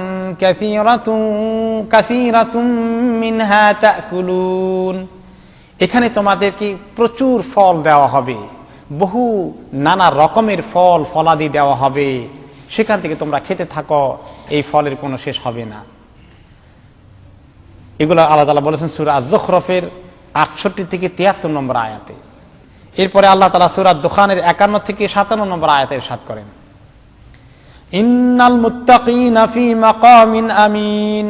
Speaker 1: কাসীরাতুম মিনহা তাকুলুন। এখানে তোমাদেরকে প্রচুর ফল দেওয়া হবে, বহু নানা রকমের ফল ফলাদি দেওয়া হবে, সেখান থেকে তোমরা খেতে থাকো, এই ফলের কোনো শেষ হবে না। এগুলো আল্লাহ তাআলা বলেছেন সূরা আয-যুখরুফের ৬৮ থেকে ৭৩ নম্বর আয়াতে। এরপরে আল্লাহ তাআলা সূরা দুখানের ৫১ থেকে ৫৭ নম্বর আয়াতে ইরশাদ করেন, ইন্নাল মুত্তাকিনা ফি মাকামিন আমিন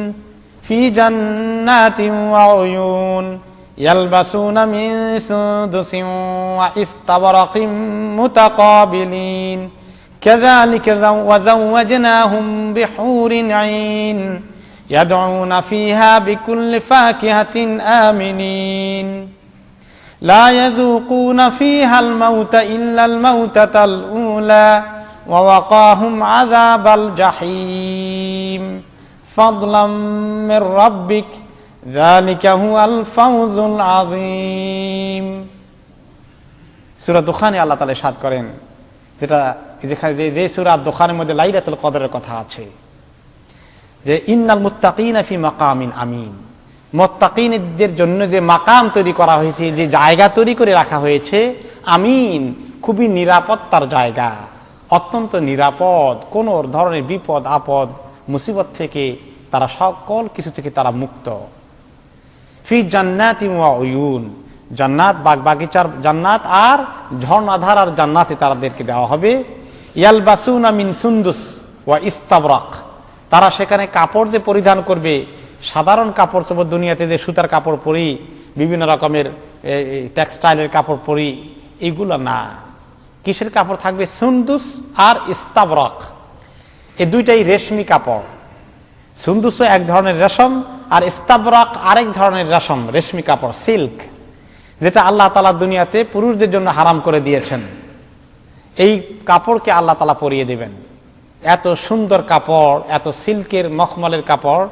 Speaker 1: ফি জান্নাতিন ওয়া উয়ুন ইয়ালবাসুনা মিন সুদুসিন ওয়া ইস্তাবরাকিন মুতাকাবিলিন কাযালিকা ওয়া যাওয়াজনাহুম বিহুরিন আইন يدعون فيها بكل فاكهة آمنين لا يذوقون فيها الموت إلا الموتة الأولى ووقاهم عذاب الجحيم فضلا من ربك ذلك هو الفوز العظيم। সূরা দুখানে আল্লাহ তাআলা ইরশাদ করেন, যেটা যে সূরা দুখানের মধ্যে লাইলাতুল কদরের কথা আছে, যে ইন্নাল মুত্তাকিনা ফি মাকামিন আমিন, মুত্তাকিনদের জন্য যে মাকাম তৈরি করা হয়েছে, যে জায়গা তৈরি করে রাখা হয়েছে, আমিন, খুবই নিরাপত্তার জায়গা, অত্যন্ত নিরাপদ, কোন ধরনের বিপদ আপদ মুসিবত থেকে তারা, সকল কিছু থেকে তারা মুক্ত। ফি জান্নাতিন ওয়া উয়ুন, জান্নাত, বাগ বাগিচার জান্নাত আর ঝর্ণাধারার জান্নাতে তাদেরকে দেওয়া হবে। ইয়ালবাসুনা মিন সুন্দুস ওয়া ইস্তাবরাক, তারা সেখানে কাপড় যে পরিধান করবে, সাধারণ কাপড় চোপড়, দুনিয়াতে যে সুতার কাপড় পরি, বিভিন্ন রকমের টেক্সটাইলের কাপড় পরি, এইগুলো না। কিসের কাপড় থাকবে? সুন্দুস আর ইস্তাবরাক, এই দুইটাই রেশমি কাপড়। সুন্দুসও এক ধরনের রেশম, আর ইস্তাবরাক আরেক ধরনের রেশম, রেশমি কাপড়, সিল্ক, যেটা আল্লাহ তাআলা দুনিয়াতে পুরুষদের জন্য হারাম করে দিয়েছেন। এই কাপড়কে আল্লাহ তাআলা পরিয়ে দিবেন। এত সুন্দর কাপড়, এত সিল্কের মখমলের কাপড়,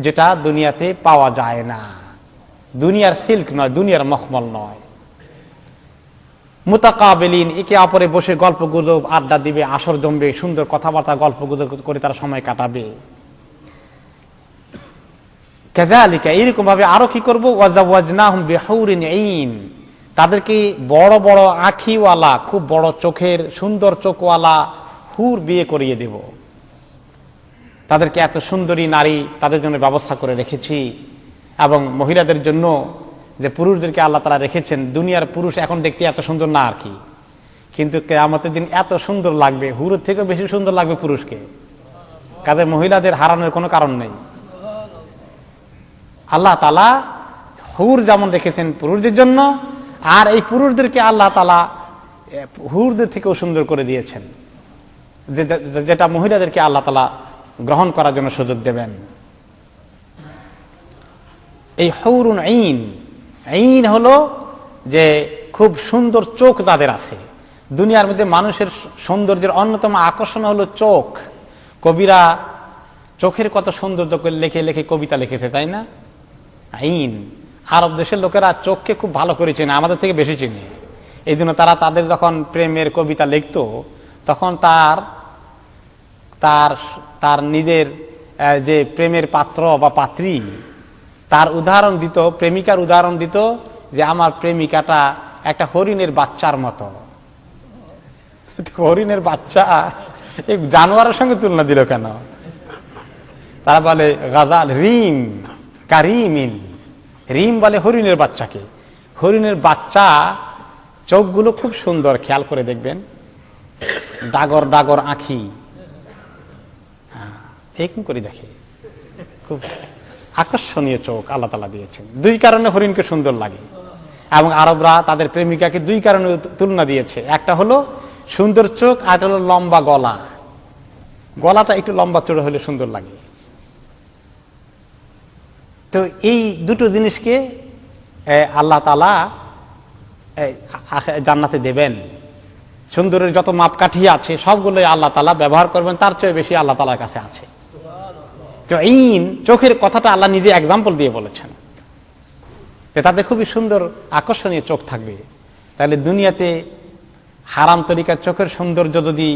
Speaker 1: যেটা দুনিয়াতে পাওয়া যায় না। দুনিয়ার সিল্ক নয়, দুনিয়ার মখমল নয়। মুতাকাবিলিন, একে অপরে বসে গল্প গুজব, আড্ডা দিবে, আসর জমবে, সুন্দর কথাবার্তা গল্প গুজব করে তারা সময় কাটাবে। কাযালিকা, এইরকম ভাবে আরো কি করবো, ওয়াজাওয়াজনাহুম বিহুরিন আইন, তাদেরকে বড় বড় আঁখিওয়ালা, খুব বড় চোখের, সুন্দর চোখওয়ালা হুর বিয়ে করিয়ে দেব। তাদেরকে এত সুন্দরী নারী তাদের জন্য ব্যবস্থা করে রেখেছি। এবং মহিলাদের জন্য যে পুরুষদেরকে আল্লাহ তাআলা রেখেছেন, দুনিয়ার পুরুষ এখন দেখতে এত সুন্দর না আর কি, কিন্তু কিয়ামতের দিন এত সুন্দর লাগবে, হুরের থেকেও বেশি সুন্দর লাগবে পুরুষকে। কাজে মহিলাদের হারানোর কোনো কারণ নেই। আল্লাহ তাআলা হুর যেমন রেখেছেন পুরুষদের জন্য, আর এই পুরুষদেরকে আল্লাহ তাআলা হুরদের থেকেও সুন্দর করে দিয়েছেন, যেটা মহিলাদেরকে আল্লাহ তাআলা গ্রহণ করার জন্য সুযোগ দেবেন। এই হুরুন আইন, আইন হলো যে খুব সুন্দর চোখ যাদের আছে। দুনিয়ার মধ্যে মানুষের সৌন্দর্যের অন্যতম আকর্ষণ হলো চোখ। কবিরা চোখের কত সৌন্দর্য লেখে লেখে কবিতা লিখেছে, তাই না? আইন, আরব দেশের লোকেরা চোখকে খুব ভালো করে চেনে, আমাদের থেকে বেশি চেনে। এই জন্য তারা তাদের যখন প্রেমের কবিতা লিখত, তখন তার নিজের যে প্রেমের পাত্র বা পাত্রী, তার উদাহরণ দিত, প্রেমিকার উদাহরণ দিত, যে আমার প্রেমিকাটা একটা হরিণের বাচ্চার মতো। হরিণের বাচ্চা এই জানোয়ারের সঙ্গে তুলনা দিল কেন? তারা বলে গাজাল, রিম কারিমিন, রিম বলে হরিণের বাচ্চাকে। হরিণের বাচ্চা চোখগুলো খুব সুন্দর, খেয়াল করে দেখবেন, ডাগর ডাগর আঁখি, এরকম করে দেখে, খুব আকর্ষণীয় চোখ আল্লাহ তাআলা দিয়েছেন। দুই কারণে হরিণকে সুন্দর লাগে, এবং আরবরা তাদের প্রেমিকাকে দুই কারণে তুলনা দিয়েছে। একটা হলো সুন্দর চোখ, আর একটা হলো লম্বা গলা। গলাটা একটু লম্বা চড়া হলে সুন্দর লাগে। তো এই দুটো জিনিসকে আল্লাহ তাআলা জান্নাতে দেবেন। সুন্দরের যত মাপকাঠি আছে সবগুলোই আল্লাহ তাআলা ব্যবহার করবেন, তার চেয়ে বেশি আল্লাহ তাআলার কাছে আছে। তো ঈন, চোখের কথাটা আল্লাহ নিজে এক্সাম্পল দিয়ে বলেছেন যে তাদের খুবই সুন্দর আকর্ষণীয় চোখ থাকবে। তাহলে দুনিয়াতে হারাম তরিকার চোখের সৌন্দর্য যদি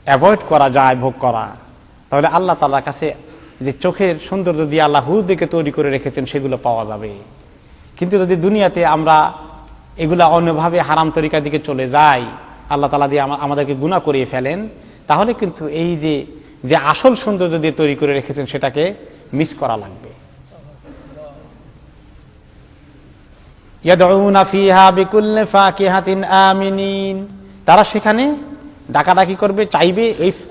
Speaker 1: অ্যাভয়েড করা যায়, ভোগ করা, তাহলে আল্লাহ তাআলার কাছে যে চোখের সৌন্দর্য দিয়ে আল্লাহ হুদিকে তৈরি করে রেখেছেন সেগুলো পাওয়া যাবে। কিন্তু যদি দুনিয়াতে আমরা এগুলা অন্যভাবে হারাম তরিকার দিকে চলে যাই, আল্লাহ তাআলা দিয়ে আমাদেরকে গুনাহ করিয়ে ফেলেন, তাহলে কিন্তু এই যে আসল সৌন্দর্য দিয়ে তৈরি করে রেখেছেন সেটাকে মিস করা লাগবে। ইয়াদউনা ফিহা বিকুল্লি ফাকিহাতিন আমিনিন, তারা সেখানে ডাকাডাকি করবে, চাইবে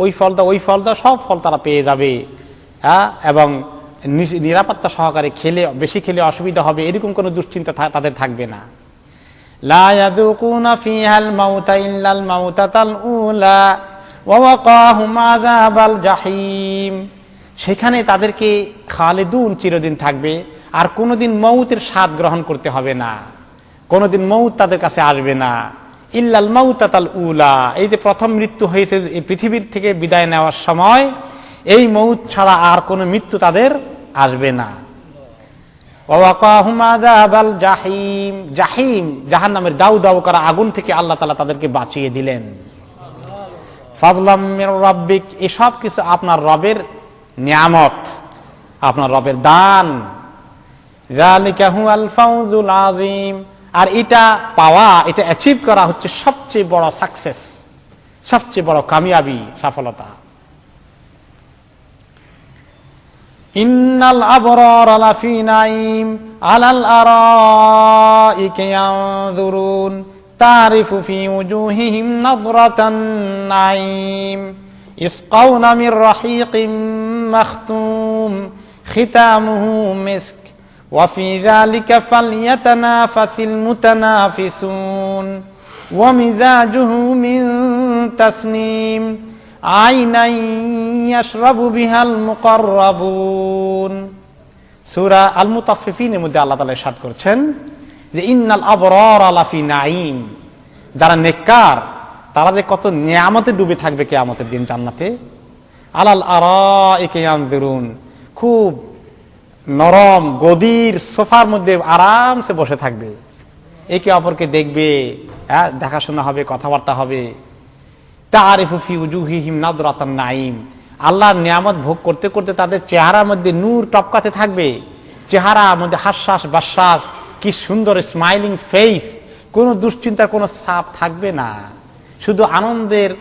Speaker 1: ওই ফল দাও, ওই ফল দাও, সব ফল তারা পেয়ে যাবে। হ্যাঁ, এবং নিরাপত্তা সহকারে খেলে, বেশি খেলে অসুবিধা হবে এরকম কোনো দুশ্চিন্তা তাদের থাকবে না। লা ইয়াযুকুনা ফিহাল মাউতা ইল্লাল মাউতাতাল উলা ওয়া ওয়াকাহুম আযাবাল জাহিম, সেখানে তাদেরকে খালিদুন, চিরদিন থাকবে, আর কোনোদিন মৌতের স্বাদ গ্রহণ করতে হবে না, কোনোদিন মৌত তাদের কাছে আসবে না। ইল্লাল মাউতাতাল উলা, এই যে প্রথম মৃত্যু হয়েছে এই পৃথিবীর থেকে বিদায় নেওয়ার সময়, এই মৌত ছাড়া আর কোনো মৃত্যু তাদের আসবে না। ওয়া ওয়াকাহুম আযাবাল জাহিম, জাহিম জাহান্নামের দাউ দাউ করা আগুন থেকে আল্লাহ তাআলা তাদেরকে বাঁচিয়ে দিলেন। ফাদলাম মির রাব্বিক, এসব কিছু আপনার রবের নিয়ামত, আপনার রবের দান। যালিকা হুয়াল ফাউজুল আযীম, আর এটা পাওয়া, এটা অ্যাচিভ করা হচ্ছে সবচেয়ে বড় সাকসেস, সবচেয়ে বড় কামিয়াবি, সফলতা। ইন্নাল আবরারা লাফি নাঈম আলাল আরাইকি ইয়ানজুরুন তারিফু ফি উজুহিহিম নাযরাতান নাঈম ইসকাউনা মির রাহিকিম মাখতুম খিতামুহু মিস্ক ওয়া ফি যালিকা ফালইয়াতানাফাসিল মুতানাফিসুন ওয়া মিজাজুহু মিন তাসনিম আইনান ইয়াশরাবু বিহাল মুকাররাবুন। সূরা আল মুতাফফিফিনের মধ্যে আল্লাহ তাআলা ইরশাদ করছেন যে ইন্নাল আবরারা লাফি নাঈম, যারা নেককার তারা যে কত নিয়ামতে ডুবে থাকবে কিয়ামতের দিন জান্নাতে। আলাল আরাইকি ইয়ানজুরুন, খুব নরম গদির সোফার মধ্যে আরামসে বসে থাকবে, একে অপরকে দেখবে, দেখাশোনা হবে, কথাবার্তা হবে। তারিফু ফি উজুহিহিম নাযরাতান নাঈম, আল্লাহর নিয়ামত ভোগ করতে করতে তাদের চেহারার মধ্যে নূর টপকাতে থাকবে, চেহারার মধ্যে হাস্যাস বাশ্বাস, কি সুন্দর স্মাইলিং ফেস, কোনো দুশ্চিন্তার কোনো ছাপ থাকবে না, শুধু আনন্দের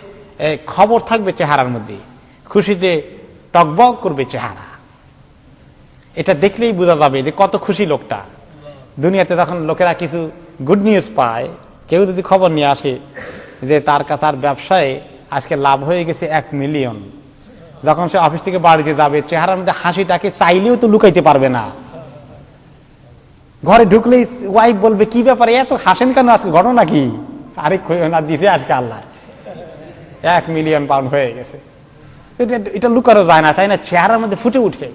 Speaker 1: খবর থাকবে চেহারার মধ্যে, খুশিতে টকবক করবে চেহারা। এটা দেখলেই বোঝা যাবে যে কত খুশি লোকটা। দুনিয়াতে যখন লোকেরা কিছু গুড নিউজ পায়, কেউ যদি খবর নিয়ে আসে যে তার ব্যবসায় আজকে লাভ হয়ে গেছে 1 মিলিয়ন, যখন সে অফিস থেকে বাড়িতে যাবে চেহারার মধ্যে হাসিটাকে চাইলেও তো লুকাইতে পারবে না। ঘরে ঢুকলেই ওয়াইফ বলবে কি ব্যাপারে এত হাসেন কেন, আজকে ঘটনা কি? আরে না দিছে আজকে আল্লাহ 1 মিলিয়ন পাউন্ড হয়ে গেছে। এটা লুকানো যায় না, তাই না? চেহারার মধ্যে ফুটে উঠে,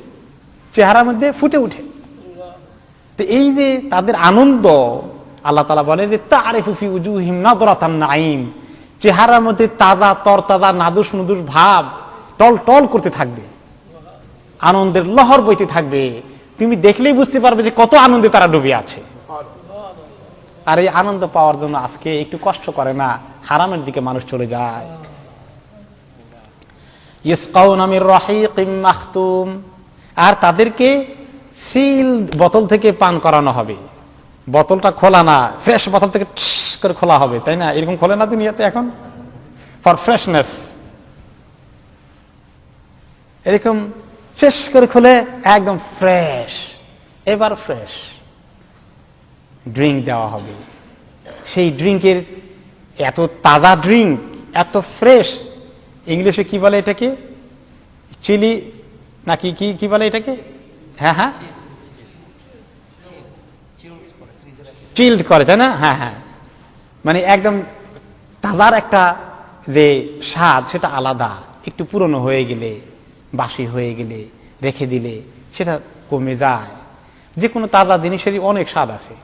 Speaker 1: চেহারার মধ্যে ফুটে উঠে। তো এই যে তাদের আনন্দ, আল্লাহ তাআলা বলে যে তারিফু ফি উজুহিহিম নাযরাতান নাঈম, চেহারার মধ্যে তাজা তরতাজা নাদুস নুদুস ভাব টল টল করতে থাকবে, আনন্দের লহর বইতে থাকবে। তুমি দেখলেই বুঝতে পারবে যে কত আনন্দে তারা ডুবে আছে। আর এই আনন্দ পাওয়ার জন্য আজকে একটু কষ্ট করে না, হারামের দিকে মানুষ চলে যায়। ইসকাউনা মির রাহিকিম মাখতুম, আর তাদেরকে সিল বোতল থেকে পান করানো হবে। বোতলটা খোলা না, ফ্রেশ বোতল থেকে করে খোলা হবে, তাই না? এরকম খোলে না দুনিয়াতে এখন, ফর ফ্রেশনেস। এরকম শেষ করে খুলে একদম ফ্রেশ, এবার ফ্রেশ ড্রিঙ্ক দেওয়া হবে। সেই ড্রিঙ্কের এত তাজা ড্রিঙ্ক, এত ফ্রেশ, ইংলিশে কি বলে এটাকে? চিলি নাকি কি বলে এটাকে? হ্যাঁ হ্যাঁ, চিল্ড করে, তাই না? হ্যাঁ হ্যাঁ, মানে একদম তাজার একটা যে স্বাদ সেটা আলাদা। একটু পুরনো হয়ে গেলে, বাসি হয়ে গেলে, রেখে দিলে সেটা কমে যায়। যে কোনো তাজা জিনিসেরই অনেক স্বাদ আছে।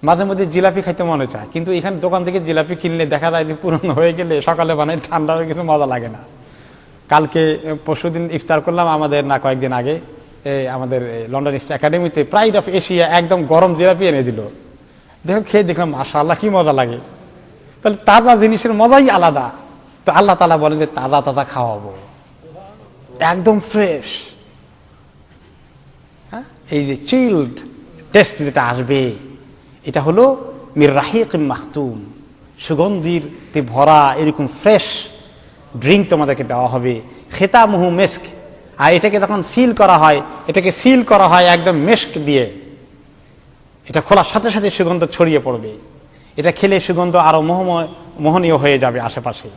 Speaker 1: মাঝে মধ্যে জিলাপি খাইতে মনে চায়, কিন্তু এখানে দোকান থেকে জিলাপি কিনলে দেখা যায় যে পুরনো হয়ে গেলে সকালে বানাই ঠান্ডা হয়ে কিছু মজা লাগে না। কালকে পরশুদিন ইফতার করলাম আমাদের না কয়েকদিন আগে আমাদের লন্ডন ইস্ট একাডেমিতে প্রাইড অফ এশিয়া একদম গরম জিলাপি এনে দিল। দেখো খেয়ে দেখলাম মাশাআল্লাহ কি মজা লাগে। তাহলে তাজা জিনিসের মজাই আলাদা। তো আল্লাহ তাআলা বলেন যে তাজা তাজা খাওয়াবো, একদম ফ্রেশ। হ্যাঁ, এই যে চিল্ড টেস্ট যেটা আসবে এটা হলো মির রাহিক মাখতুম, সুগন্ধিতে ভরা এরকম ফ্রেশ ড্রিঙ্ক তোমাদেরকে দেওয়া হবে। খেতামুহু মেস্ক, আর এটাকে যখন সিল করা হয়, এটাকে সিল করা হয় একদম মেস্ক দিয়ে। এটা খোলার সাথে সাথে সুগন্ধ ছড়িয়ে পড়বে, এটা খেলে সুগন্ধ আরো মোহনীয় হয়ে যাবে আশেপাশে।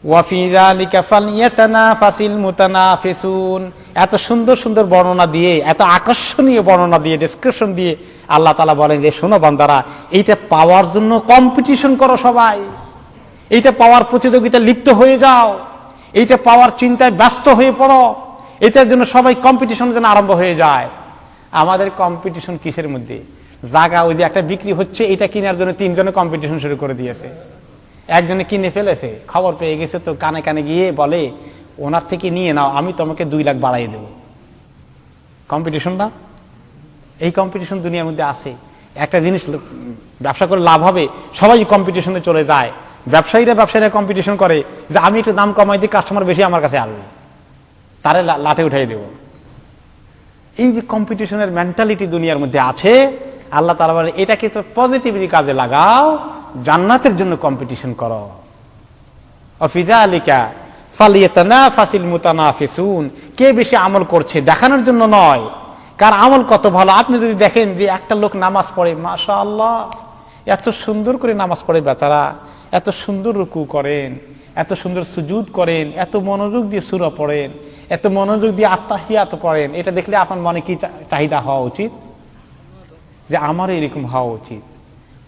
Speaker 1: ওয়াফি যালিকা ফালইয়াতানাফাসিল মুতানাফিসুন, এত সুন্দর সুন্দর বর্ণনা দিয়ে, এত আকর্ষণীয় বর্ণনা দিয়ে, ডেসক্রিপশন দিয়ে আল্লাহ তাআলা বলেন যে শোনো বান্দারা, এইটা পাওয়ার জন্য কম্পিটিশন করো সবাই, এইটা পাওয়ার প্রতিযোগিতা লিপ্ত হয়ে যাও, এইটা পাওয়ার চিন্তায় ব্যস্ত হয়ে পড়ো, এটার জন্য সবাই কম্পিটিশন যেন আরম্ভ হয়ে যায়। আমাদের কম্পিটিশন কিসের মধ্যে? জায়গা ওই যে একটা বিক্রি হচ্ছে, এটা কেনার জন্য তিনজনে কম্পিটিশন শুরু করে দিয়েছে। একজনে কিনে ফেলেছে, খবর পেয়ে গেছে, তো কানে কানে গিয়ে বলে ওনার থেকে নিয়ে নাও, আমি তোমাকে 2 লাখ বাড়াই দেব। কম্পিটিশন না? এই কম্পিটিশন দুনিয়ার মধ্যে আছে। একটা জিনিস ব্যবসা করে লাভ হবে, সবাই কম্পিটিশনে চলে যায়। ব্যবসায়ীরা কম্পিটিশন করে যে আমি একটু দাম কমাই দিই, কাস্টমার বেশি আমার কাছে আসবে, তারে লাঠে উঠাই দেব। এই যে কম্পিটিশনের মেন্টালিটি দুনিয়ার মধ্যে আছে, আল্লাহ তাআলা বলে এটাকে তো পজিটিভলি কাজে লাগাও, জান্নাতের জন্য কম্পিটিশন করো। ওয়াফি যালিকা ফালইয়াতানাফাসিল মুতানাফিসুন, কে বেশি আমল করছে দেখানোর জন্য নয়, কার আমল কত ভালো। আপনি যদি দেখেন যে একটা লোক নামাজ পড়ে, মাশাআল্লাহ এত সুন্দর করে নামাজ পড়ে, বেচারা এত সুন্দর রুকু করেন, এত সুন্দর সুজুদ করেন, এত মনোযোগ দিয়ে সূরা পড়েন, এত মনোযোগ দিয়ে আত্তাহিয়াত পড়েন, এটা দেখলে আপনার মনে কি চাহিদা হওয়া উচিত? যে আমার এরকম হওয়া উচিত,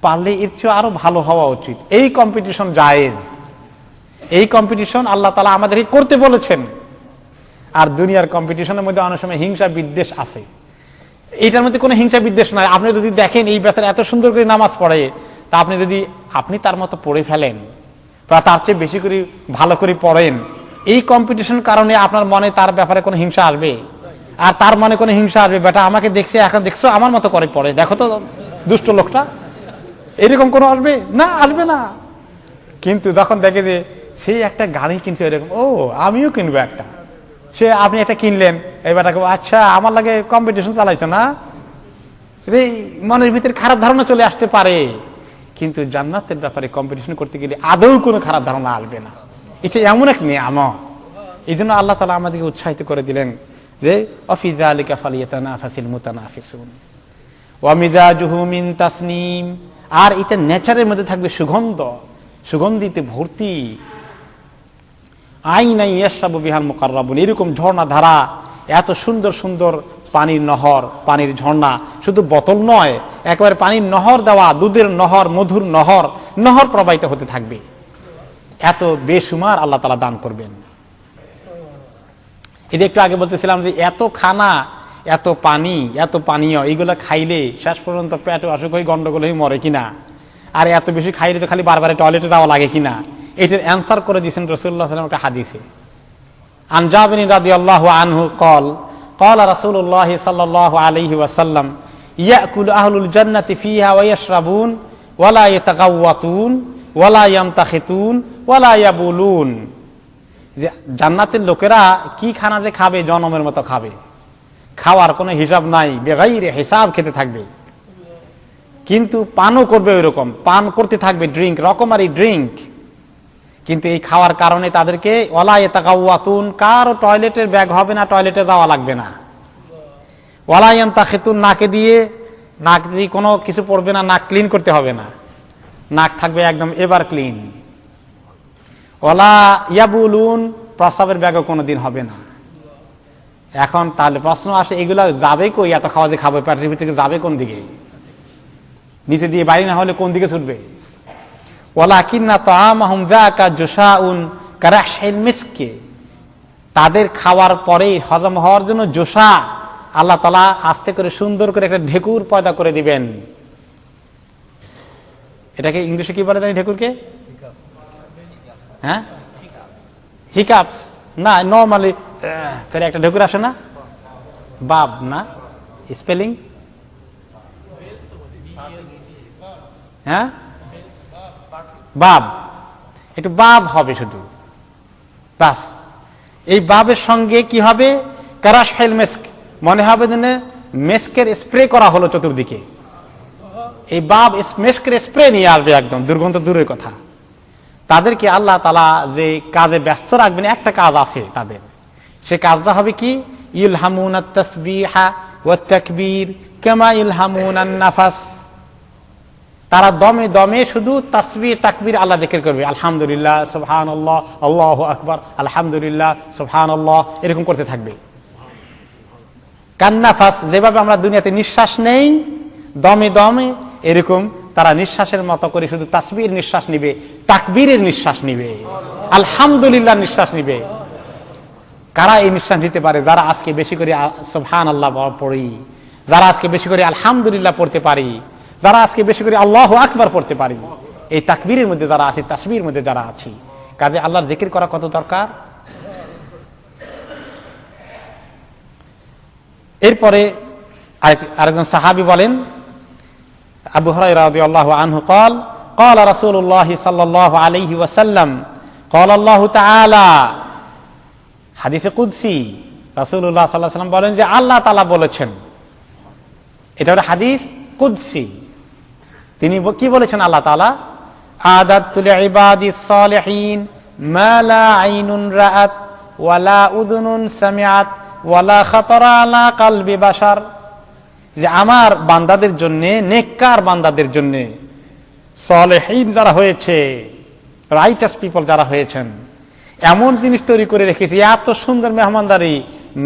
Speaker 1: পারলে এর চেয়ে আরো ভালো হওয়া উচিত। এই কম্পিটিশন জায়েজ, এই কম্পিটিশন আল্লাহ তাআলা আমাদেরকে করতে বলেছেন। আর দুনিয়ার কম্পিটিশনের মধ্যে অনেক সময় হিংসা বিদ্বেষ আছে, এইটার মধ্যে কোনো হিংসা বিদ্বেষ নয়। আপনি যদি দেখেন এই বেচারা এত সুন্দর করে নামাজ পড়ে, তা আপনি তার মতো পড়ে ফেলেন বা তার চেয়ে বেশি করে ভালো করে পড়েন, এই কম্পিটিশন কারণে আপনার মনে তার ব্যাপারে কোনো হিংসা আসবে? আর তার মনে কোনো হিংসা আসবে, বেটা আমাকে দেখছে, এখন দেখছো আমার মতো করে পড়ে, দেখো তো দুষ্ট লোকটা, এরকম কোনো আসবে না? আসবে না। কিন্তু যখন দেখে যে সেই একটা গাড়ি কিনছে, এরকম ও আমিও কিনবো একটা, সে আপনি একটা কিনলেন, এই বেটাকে আচ্ছা আমার লাগে কম্পিটিশন চালাইছে না, এই মনের ভিতরে খারাপ ধারণা চলে আসতে পারে। কিন্তু জান্নাতের ব্যাপারে কম্পিটিশন করতে গেলে আদৌ কোনো খারাপ ধারণা আসবে না। এটা এমন এক নিয়ামত। এই জন্য আল্লাহ তাআলা আমাদেরকে উৎসাহিত করে দিলেন যে ওয়াফি যালিকা ফালইয়াতানাফাসিল মুতানাফিসুন ওয়া মিজাজুহু মিন তাসনিম, আর এটা নেচারের মধ্যে থাকবে সুগন্ধ, সুগন্ধিতে ভর্তি। আইনাই ইয়াশরাবু বিহাল মুকাররাবুন, এরকম ঝর্ণা ধারা, এত সুন্দর সুন্দর পানির নহর, পানির ঝর্ণা, শুধু বোতল নয়, একেবারে পানির নহর দেওয়া, দুধের নহর, মধুর নহর, নহর প্রবাহিত হতে থাকবে। এত বেসুমার আল্লাহ তাআলা দান করবেন। এই যে একটু আগে বলতেছিলাম যে এত খানা, এত পানি, এত পানীয়, এইগুলো খাইলে শেষ পর্যন্ত পেটে অসুখ হয়ে গন্ডগোল হয়ে মরে কিনা, আর এত বেশি খাইলে তো খালি বারবার টয়লেটে যাওয়া লাগে কিনা, এটার অ্যান্সার করে দিয়েছেন রাসূলুল্লাহ সাল্লাল্লাহু আলাইহি ওয়াসাল্লাম একটা হাদিসে। আন জাবির রাদিয়াল্লাহু আনহু قال قال رسول الله صلى الله عليه وسلم يأكل أهل الجنة فيها ويشربون ولا يتغوطون ولا يمتخطون ولا يبولون, যে জান্নাতের লোকেরা কি খানা যে খাবে জনমের মতো খাবে, খাওয়ার কোনো হিসাব নাই, বেগাইরে হিসাব খেতে থাকবে, কিন্তু পানও করবে ওইরকম, পান করতে থাকবে, ড্রিঙ্ক, রকমারি ড্রিঙ্ক। কিন্তু এই খাওয়ার কারণে তাদেরকে ওয়ালা ইয়াতাগাওয়াতুন, কারো টয়লেটের ব্যাগ হবে না, টয়লেটে যাওয়া লাগবে না। ওয়ালা ইয়ামতাখিতুন, নাক দিয়ে কোনো কিছু পড়বে না, নাক ক্লিন করতে হবে না, নাক থাকবে একদম এভার ক্লিন। ওয়ালা ইয়াবুলুন, প্রস্রাবের ব্যাগও কোনোদিন হবে না। এখন তাহলে প্রশ্ন আসে, এগুলা যাবে কই? এত খাওয়া যে খাবে, পেটের ভিতরে যাবে কোন দিকে? নিচে দিয়ে বাড়ি না হলে কোন দিকে ছুটবে? ওয়ালাকিন্না তাআমাহুম যাকা জুশাউন কারাহশিল মিসকি, তাদের খাওয়ার পরে হজম হওয়ার জন্য জোশা, আল্লাহ তাআলা আস্তে করে সুন্দর করে একটা ঢেকুর পয়দা করে দিবেন। এটাকে ইংলিশে কি বলে জানি ঢেকুরকে? হ্যাঁ, হিকাপস না, নর্মালি করে একটা ঢেকুর আসে না, বাব না, স্পেলিং হ্যাঁ, বাব, একটু বাব হবে শুধু, বাস। এই বাবের সঙ্গে কি হবে? কারাশাইল মেস্ক, মনে হবে যেন মেস্কের স্প্রে করা হলো চতুর্দিকে। এই বাব মেস্কের স্প্রে নিয়ে আসবে, একদম দুর্গন্ধ দূরের কথা। তাদেরকে আল্লাহ তাআলা যে কাজে ব্যস্ত রাখবেন, একটা কাজ আছে তাদের, সে কাজটা হবে কি? ইলহামুনাত তাসবিহা ওয়াত তাকবীর কামা ইলহামুনান নাফাস। তারা দমে দমে শুধু তাসবিহ তাকবীর আল্লাহ যিকির করবে, আলহামদুলিল্লাহ, সুবহানাল্লাহ, আল্লাহু আকবার, আলহামদুলিল্লাহ, সুবহানাল্লাহ, এরকম করতে থাকবে। কান্নাফাস, যেভাবে আমরা দুনিয়াতে নিঃশ্বাস নেই দমে দমে, এরকম তারা নিঃশ্বাসের মতো করে শুধু তাসবিহর নিঃশ্বাস নিবে, তাকবীরের নিঃশ্বাস নিবে, আলহামদুলিল্লাহ নিঃশ্বাস নিবে। কারা এই নিঃশ্বাস নিতে পারে? যারা আজকে বেশি করে সুবহানাল্লাহ পড়ি, যারা আজকে বেশি করে আলহামদুলিল্লাহ পড়তে পারি, যারা আজকে বেশি করে আল্লাহু আকবার পড়তে পারি, এই তাকবীরের মধ্যে যারা আছি, তাসবিহর মধ্যে যারা আছি, কাজে আল্লাহর জিকির করা কত দরকার। এরপরে আরেকজন সাহাবী বলেন, আবু হুরায়রা রাদিয়াল্লাহু আনহু قال قال رسول الله صلى الله عليه وسلم قال الله تعالى, হাদিসে কুদসি রাসূলুল্লাহ সাল্লাল্লাহু আলাইহি ওয়াসাল্লাম বলেন যে আল্লাহ তাআলা বলেছেন, এটা হলো হাদিস কুদসি। তিনি কি বলেছেন আল্লাহ তাআলা? আদাতু লিইবাদিস সালিহিন মা লা আইনুন রাআত ওয়া লা উযুনুন সামিআত ওয়া লা খাতারা আলা কলবি বাশার, যে আমার বান্দাদের জন্য, নেককার বান্দাদের জন্য, সালেহীন যারা হয়েছে, রাইটাস পিপল যারা হয়েছেন, এমন জিনিস তৈরি করে রেখেছি, এত সুন্দর মেহমানদারি,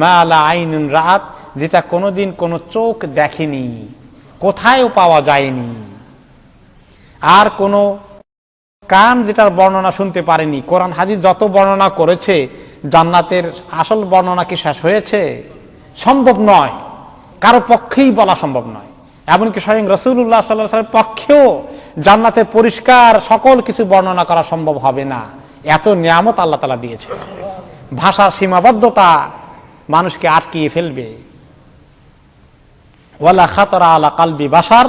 Speaker 1: মা লা আইনুন রাআত, যেটা কোনোদিন কোনো চোখ দেখেনি, কোথায়ও পাওয়া যায়নি, আর কোনো কান যেটার বর্ণনা শুনতে পারেনি। কোরআন হাদিস যত বর্ণনা করেছে, জান্নাতের আসল বর্ণনা কি শেষ হয়েছে? সম্ভব নয়, কারো পক্ষেই বলা সম্ভব নয়। এমনকি স্বয়ং রাসূলুল্লাহ সাল্লাল্লাহু আলাইহি ওয়াসাল্লামের পক্ষেও জান্নাতের পরিষ্কার সকল কিছু বর্ণনা করা সম্ভব হবে না। এত নিয়ামত আল্লাহ তাআলা দিয়েছে। ভাষার সীমাবদ্ধতা মানুষকে আটকিয়ে ফেলবে। ওয়ালা খাতারা আলা কলবি বাশার,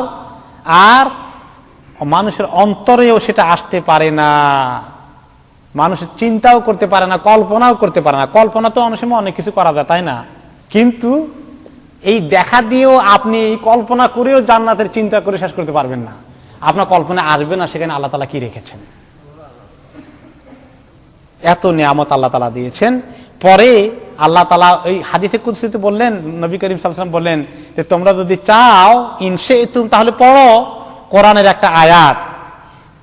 Speaker 1: আর মানুষের অন্তরেও সেটা আসতে পারে না, মানুষের চিন্তাও করতে পারে না, কল্পনাও করতে পারে না। কল্পনা তো অনেক সময় অনেক কিছু করা যায়, তাই না? কিন্তু এই দেখা দিয়েও আপনি এই কল্পনা করেও জান্নাতের চিন্তা করে শেষ করতে পারবেন না। আপনার কল্পনা আসবে না সেখানে আল্লাহ তাআলা কি রেখেছেন। এত নিয়ামত আল্লাহ তাআলা দিয়েছেন। পরে আল্লাহ তাআলা এই হাদিসে কুদসিতে বললেন, নবী করিম সাল্লাল্লাহু আলাইহি ওয়াসাল্লাম বললেন যে তোমরা যদি চাও ইনশাইতুম, তাহলে পড়ো কোরআনের একটা আয়াত,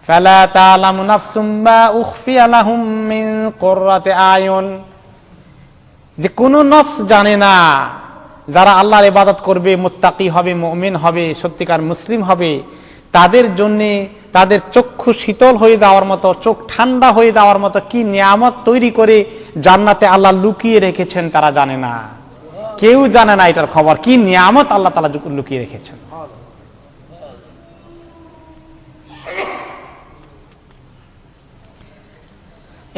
Speaker 1: ফালা তা'লামু নাফসুম মা উখফিয়া লাহুম মিন কুররাতি আয়ুন, যে কোন নফস জানে না, যারা আল্লাহর ইবাদত করবে, মুত্তাকি হবে, মুমিন হবে, সত্যিকার মুসলিম হবে, তাদের জন্য তাদের চক্ষু শীতল হয়ে যাওয়ার মতো, চোখ ঠান্ডা হয়ে যাওয়ার মতো কি নিয়ামত তৈরি করে জান্নাতে আল্লাহ লুকিয়ে রেখেছেন, তারা জানে না। কেউ জানে না এটার খবর, কি নিয়ামত আল্লাহ তাআলা লুকিয়ে রেখেছেন।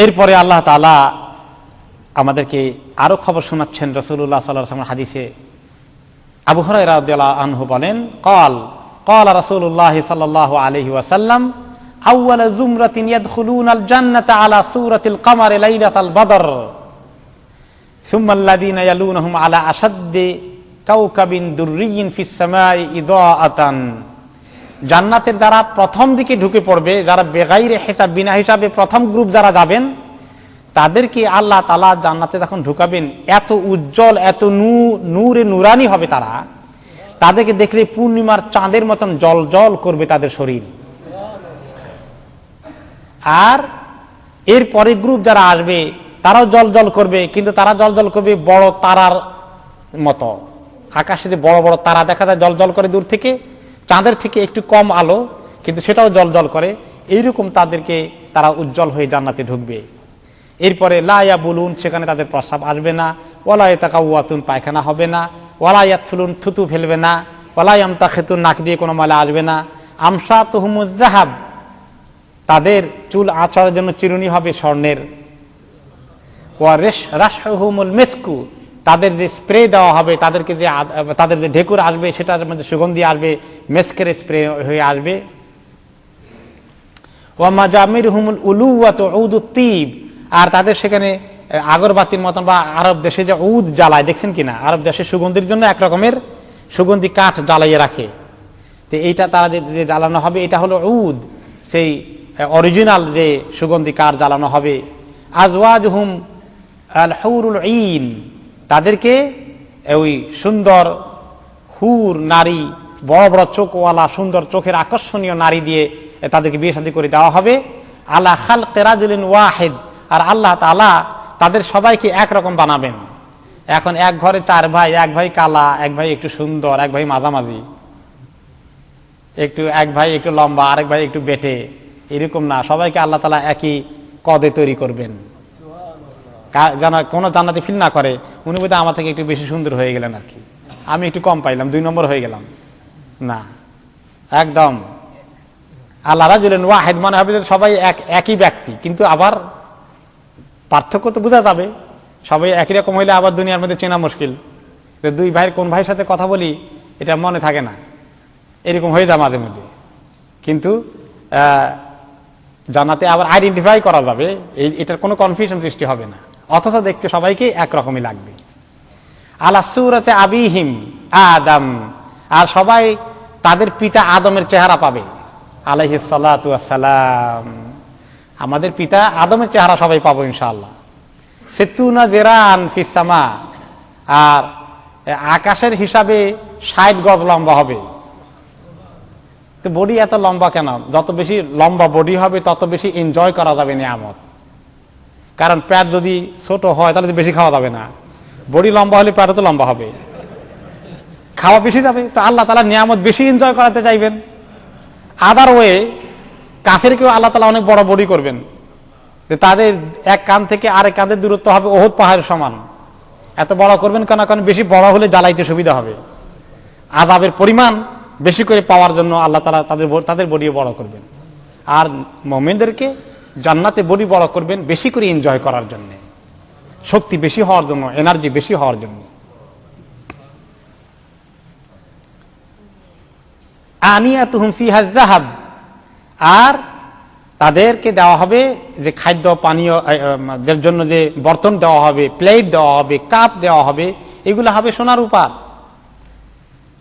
Speaker 1: এরপরে আল্লাহ তাআলা আমাদেরকে আরো খবর শোনাচ্ছেন। রাসূলুল্লাহ সাল্লাল্লাহু আলাইহি ওয়াসাল্লাম হাদিসে আবু হুরায়রা রাদিয়াল্লাহু আনহু বলেন, قال رسول الله صلى الله عليه وسلم أول زمرة يدخلون الجنة على سورة القمر ليلة البدر ثم الذين يلونهم على أشد كوكب دري في السماء إضاءة। জান্নাতের যারা প্রথম দিকে ঢুকে পড়বে, যারা বেগাইরে হিসাব, বিনা হিসাবে প্রথম গ্রুপ যারা যাবেন, তাদেরকে আল্লাহ তাআলা জান্নাতে যখন ঢুকাবেন, এত উজ্জ্বল, এত নূরে নুরানি হবে তারা, তাদেরকে দেখলে পূর্ণিমার চাঁদের মতন জল জল করবে তাদের শরীর। আর এর পরে গ্রুপ যারা আসবে তারাও জল জল করবে, কিন্তু তারা জল জল করবে বড় তারার মতো। আকাশে যে বড় বড় তারা দেখা যায় জল জল করে দূর থেকে, চাঁদের থেকে একটু কম আলো, কিন্তু সেটাও জল জল করে। এইরকম তাদেরকে তারা উজ্জ্বল হয়ে জান্নাতে ঢুকবে। এরপরে লা ইয়াবুলুন, সেখানে তাদের প্রস্রাব আসবে না, ওয়ালা ইয়াতাকাওয়াতুন, পায়খানা হবে না, ওয়ালা ইয়াতফুলুন, থুতু ফেলবে না, ওয়ালা ইয়ামতাখিতুন, নাক দিয়ে কোনো ময়লা আসবে না, আমসাতুহুমুজ যাহাব, তাদের চুল আঁচড়ার জন্য চিরুনি হবে স্বর্ণের। রাশহুমুল মিসকু, তাদের যে স্প্রে দেওয়া হবে, তাদেরকে যে তাদের যে ঢেকুর আসবে সেটার মধ্যে সুগন্ধি আসবে, মেস্কের স্প্রে হয়ে আসবে। ওয়া মাজামিরহুমুল উলুওয়াতু উদুত তিব, আর তাদের সেখানে আগরবাতির মতন বা আরব দেশে যে উদ জ্বালায় দেখছেন কিনা, আরব দেশে সুগন্ধির জন্য এক রকমের সুগন্ধি কাঠ জ্বালাইয়ে রাখে, তো এইটা তারা যে জ্বালানো হবে এটা হলো উদ, সেই অরিজিনাল যে সুগন্ধি কাঠ জ্বালানো হবে। আজওয়াজহুম আল হুরুল ঈন, তাদেরকে ওই সুন্দর হুর নারী, বড় বড় চোখওয়ালা সুন্দর চোখের আকর্ষণীয় নারী দিয়ে তাদেরকে বিয়ে শাদী করে দেওয়া হবে। আলা খালকি রাজুলিন ওয়াহিদ, আর আল্লাহ তাআলা তাদের সবাইকে একরকম বানাবেন। এখন এক ঘরে চার ভাই, এক ভাই কালা, এক ভাই একটু সুন্দর, এক ভাই মাঝামাঝি, এক ভাই একটু লম্বা, আরেক ভাই একটু বেটে, এরকম না, সবাইকে আল্লাহ তাআলা একই কদে তৈরি করবেন, যেন কোনো জান্নাতি ফিল না করে উনি বোধহয় আমার থেকে একটু বেশি সুন্দর হয়ে গেলেন আর কি, আমি একটু কম পাইলাম, 2 নম্বর হয়ে গেলাম। না, একদম আল্লাহ রাজুলিন ওয়াহিদ মানে হবে সবাই একই ব্যক্তি, কিন্তু আবার পার্থক্য তো বোঝা যাবে। সবাই একই রকম হইলে আবার দুনিয়ার মধ্যে চেনা মুশকিল, দুই ভাইয়ের কোন ভাইয়ের সাথে কথা বলি এটা মনে থাকে না, এরকম হয়ে যায় মাঝে মধ্যে। কিন্তু জান্নাতে আবার আইডেন্টিফাই করা যাবে, এটার কোনো কনফিউশন সৃষ্টি হবে না, অথচ দেখতে সবাইকে একরকমই লাগবে। আলা সূরাতে আবিহিম আদম, আর সবাই তাদের পিতা আদমের চেহারা পাবে, আলাইহিস সালাতু ওয়াস সালাম, আমাদের পিতা আদমের চেহারা সবাই পাবো ইনশাআল্লাহ। সিত্তুনা যিরান ফিস সামা, আর আকাশের হিসাবে 60 গজ লম্বা হবে। তো বডি এত লম্বা কেন? যত বেশি লম্বা বডি হবে তত বেশি এনজয় করা যাবে নিয়ামত, কারণ পেট যদি ছোট হয় তাহলে বেশি খাওয়া যাবে না, বডি লম্বা হলে পেটও তো লম্বা হবে, খাওয়া বেশি যাবে, তো আল্লাহ তাআলা নিয়ামত বেশি এনজয় করাতে চাইবেন। আদার ওয়ে কাফেরকেও আল্লাহ তাআলা অনেক বড় বডি করবেন, তাদের এক কান থেকে আরেক কাঁধের দূরত্ব হবে ওহুদ পাহাড়ের সমান, এত বড় করবেন কেন? কারণ বেশি বড় হলে জ্বালাইতে সুবিধা হবে, আযাবের পরিমাণ বেশি করে পাওয়ার জন্য আল্লাহ তাআলা তাদের বডি বড় করবেন। আর মুমিনদেরকে জান্নাতে বডি বড় করবেন বেশি করে এনজয় করার জন্য, শক্তি বেশি হওয়ার জন্য, এনার্জি বেশি হওয়ার জন্য। আনিয়াতুহুম ফিহা যাহাব, আর তাদেরকে দেওয়া হবে যে খাদ্য পানীয় দের জন্য যে বর্তন দেওয়া হবে, প্লেট দেওয়া হবে, কাপ দেওয়া হবে, এগুলো হবে সোনার রূপার।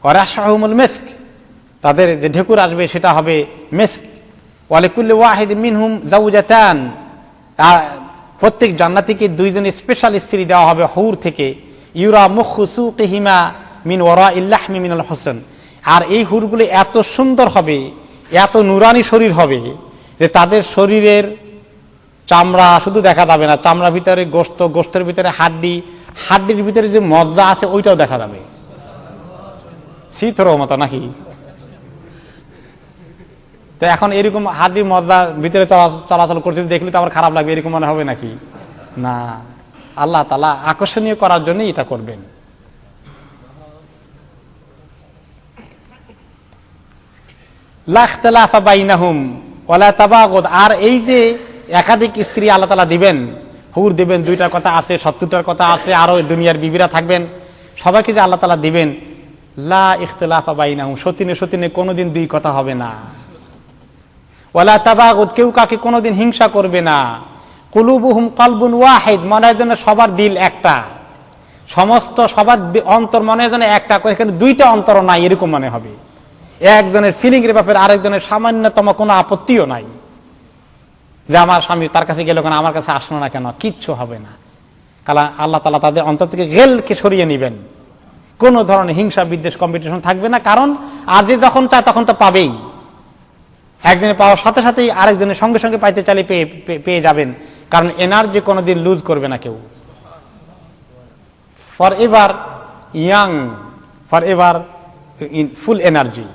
Speaker 1: ওয়া রাশহুমুল মিস্ক, তাদের যে ঢেকুর আসবে সেটা হবে মিস্ক। ওয়া লিকুল্লি ওয়াহিদিন মিনহুম যাওজাতান, প্রত্যেক জান্নাতীকে 2 জন স্পেশাল স্ত্রী দেওয়া হবে হুর থেকে। ইউরা মুখু সুকিহিমা মিন ওয়ারাইল লাহমি মিনাল হুসন, আর এই হুরগুলো এত সুন্দর হবে, এত নুরানি শরীর হবে যে তাদের শরীরের চামড়া শুধু দেখা যাবে না, চামড়ার ভিতরে গোশত, গোশতের ভিতরে হাড্ডি, হাড্ডির ভিতরে যে মজ্জা আছে ওইটাও দেখা যাবে, শীতর মতো নাকি? তো এখন এরকম হাড্ডির মজ্জা ভিতরে চলাচল করতে দেখলে তো আবার খারাপ লাগবে, এরকম মনে হবে নাকি? না, আল্লাহ তাআলা আকর্ষণীয় করার জন্য এটা করবেন। লা ইখতিলাফা বাইনাহুম ওয়ালা তাবাগুদ, আর এই যে একাধিক স্ত্রী আল্লাহ তাআলা দিবেন, হুর দিবেন, 2টার কথা আছে, 70টার কথা আছে, আরো দুনিয়ার বিবিরা থাকবেন, সবাইকে যে আল্লাহ তাআলা দিবেন, লা ইখতিলাফা বাইনাহুম, সতীনে কোনোদিন 2 কথা হবে না। ওয়ালা তাবাগুদ, কেউ কাকে কোনোদিন হিংসা করবে না। কুলুবুহুম কলবুন ওয়াহিদ, মনের জন্য সবার দিল একটা, সমস্ত সবার অন্তর মনের জন্য একটা করে, এখানে 2টা অন্তর নাই এরকম মনে হবে। একজনের ফিলিং এর ব্যাপারে আরেকজনের সামান্যতম কোনো আপত্তিও নাই, যে আমার স্বামী তার কাছে গেল কেন, আমার কাছে আসলো না কেন, কিচ্ছু হবে না। কারণ আল্লাহ তাআলা তাদের অন্তর থেকে গেলকে সরিয়ে নেবেন, কোনো ধরনের হিংসা বিদ্বেষ কম্পিটিশন থাকবে না, কারণ আর যে যখন চায় তখন তো পাবেই, একজনের পাওয়ার সাথে সাথেই আরেকজনের সঙ্গে সঙ্গে পাইতে চাইলে পেয়ে যাবেন, কারণ এনার্জি কোনোদিন লুজ করবে না কেউ। Forever young, forever in full energy.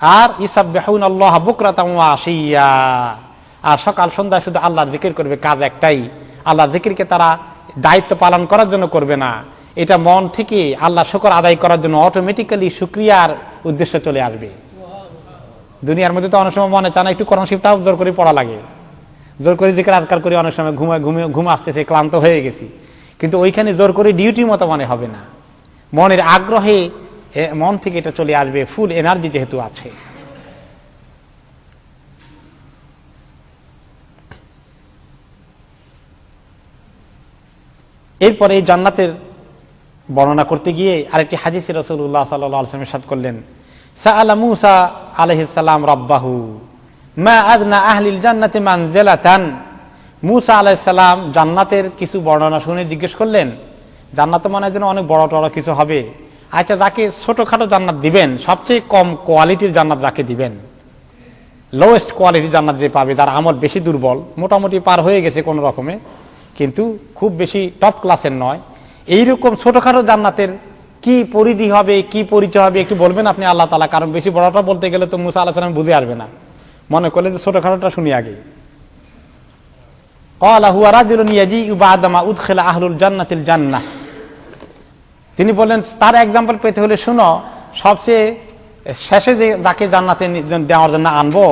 Speaker 1: আর ইসাব্বিহুনাল্লাহ বুকরাতাম ওয়া আশিয়া, আর সকাল সন্ধ্যা শুধু আল্লাহর জিকির করবে, কাজ একটাই, আল্লাহর জিকিরকে তারা দায়িত্ব পালন করার জন্য করবে না, এটা মন থেকে আল্লাহ শুকর আদায় করার জন্য অটোমেটিক্যালি শুকরিয়ার উদ্দেশ্যে চলে আসবে। দুনিয়ার মধ্যে তো অনেক সময় মনে চায় না একটু কোরআন শরীফ তাও জোর করে পড়া লাগে, জোর করে জিকির আজকার করি, অনেক সময় ঘুম আসতেছে, ক্লান্ত হয়ে গেছি, কিন্তু ওইখানে জোর করে ডিউটির মতো মনে হবে না, মনের আগ্রহে মন থেকে এটা চলে আসবে, ফুল এনার্জি যেহেতু আছে। এরপরে এই জান্নাতের বর্ণনা করতে গিয়ে আরেকটি হাদিসে রাসূলুল্লাহ সাল্লাল্লাহু আলাইহি ওয়াসাল্লাম ইরশাদ করলেন, সাআলা মূসা আলাইহিস সালাম রাব্বাহু মা আদনা আহলিল জান্নাতি মানজিলাতান। মূসা আলাইহিস সালাম জান্নাতের কিছু বর্ণনা শুনে জিজ্ঞেস করলেন, জান্নাত মানে যেন অনেক বড় টড় কিছু হবে, আচ্ছা যাকে ছোটখাটো জান্নাত দিবেন, সবচেয়ে কম কোয়ালিটির জান্নাত যাকে দিবেন, লোয়েস্ট কোয়ালিটির জান্নাত যে পাবে, যার আমল বেশি দুর্বল, মোটামুটি পার হয়ে গেছে কোনো রকমে, কিন্তু খুব বেশি টপ ক্লাসের নয়, এইরকম ছোটখাটো জান্নাতের কি পরিধি হবে, কি পরিচয় হবে একটু বলবেন আপনি আল্লাহ তাআলা, কারণ বেশি বড়টা বলতে গেলে তো মূসা আলাইহিস সালাম বুঝে আসবে না, মনে করলে যে ছোটখাটোটা শুনি আগে। ক্বালা হুয়া রাজুলুন ইয়াজিউ বা'দা মা উদখিলা আহলুল জান্নাতিল জান্নাহ। তিনি বলেন তার एग्जांपल পেতে হলে শুনো, সবচেয়ে শেষে যে যাকে জান্নাতে দেওয়ার জন্য আনবো,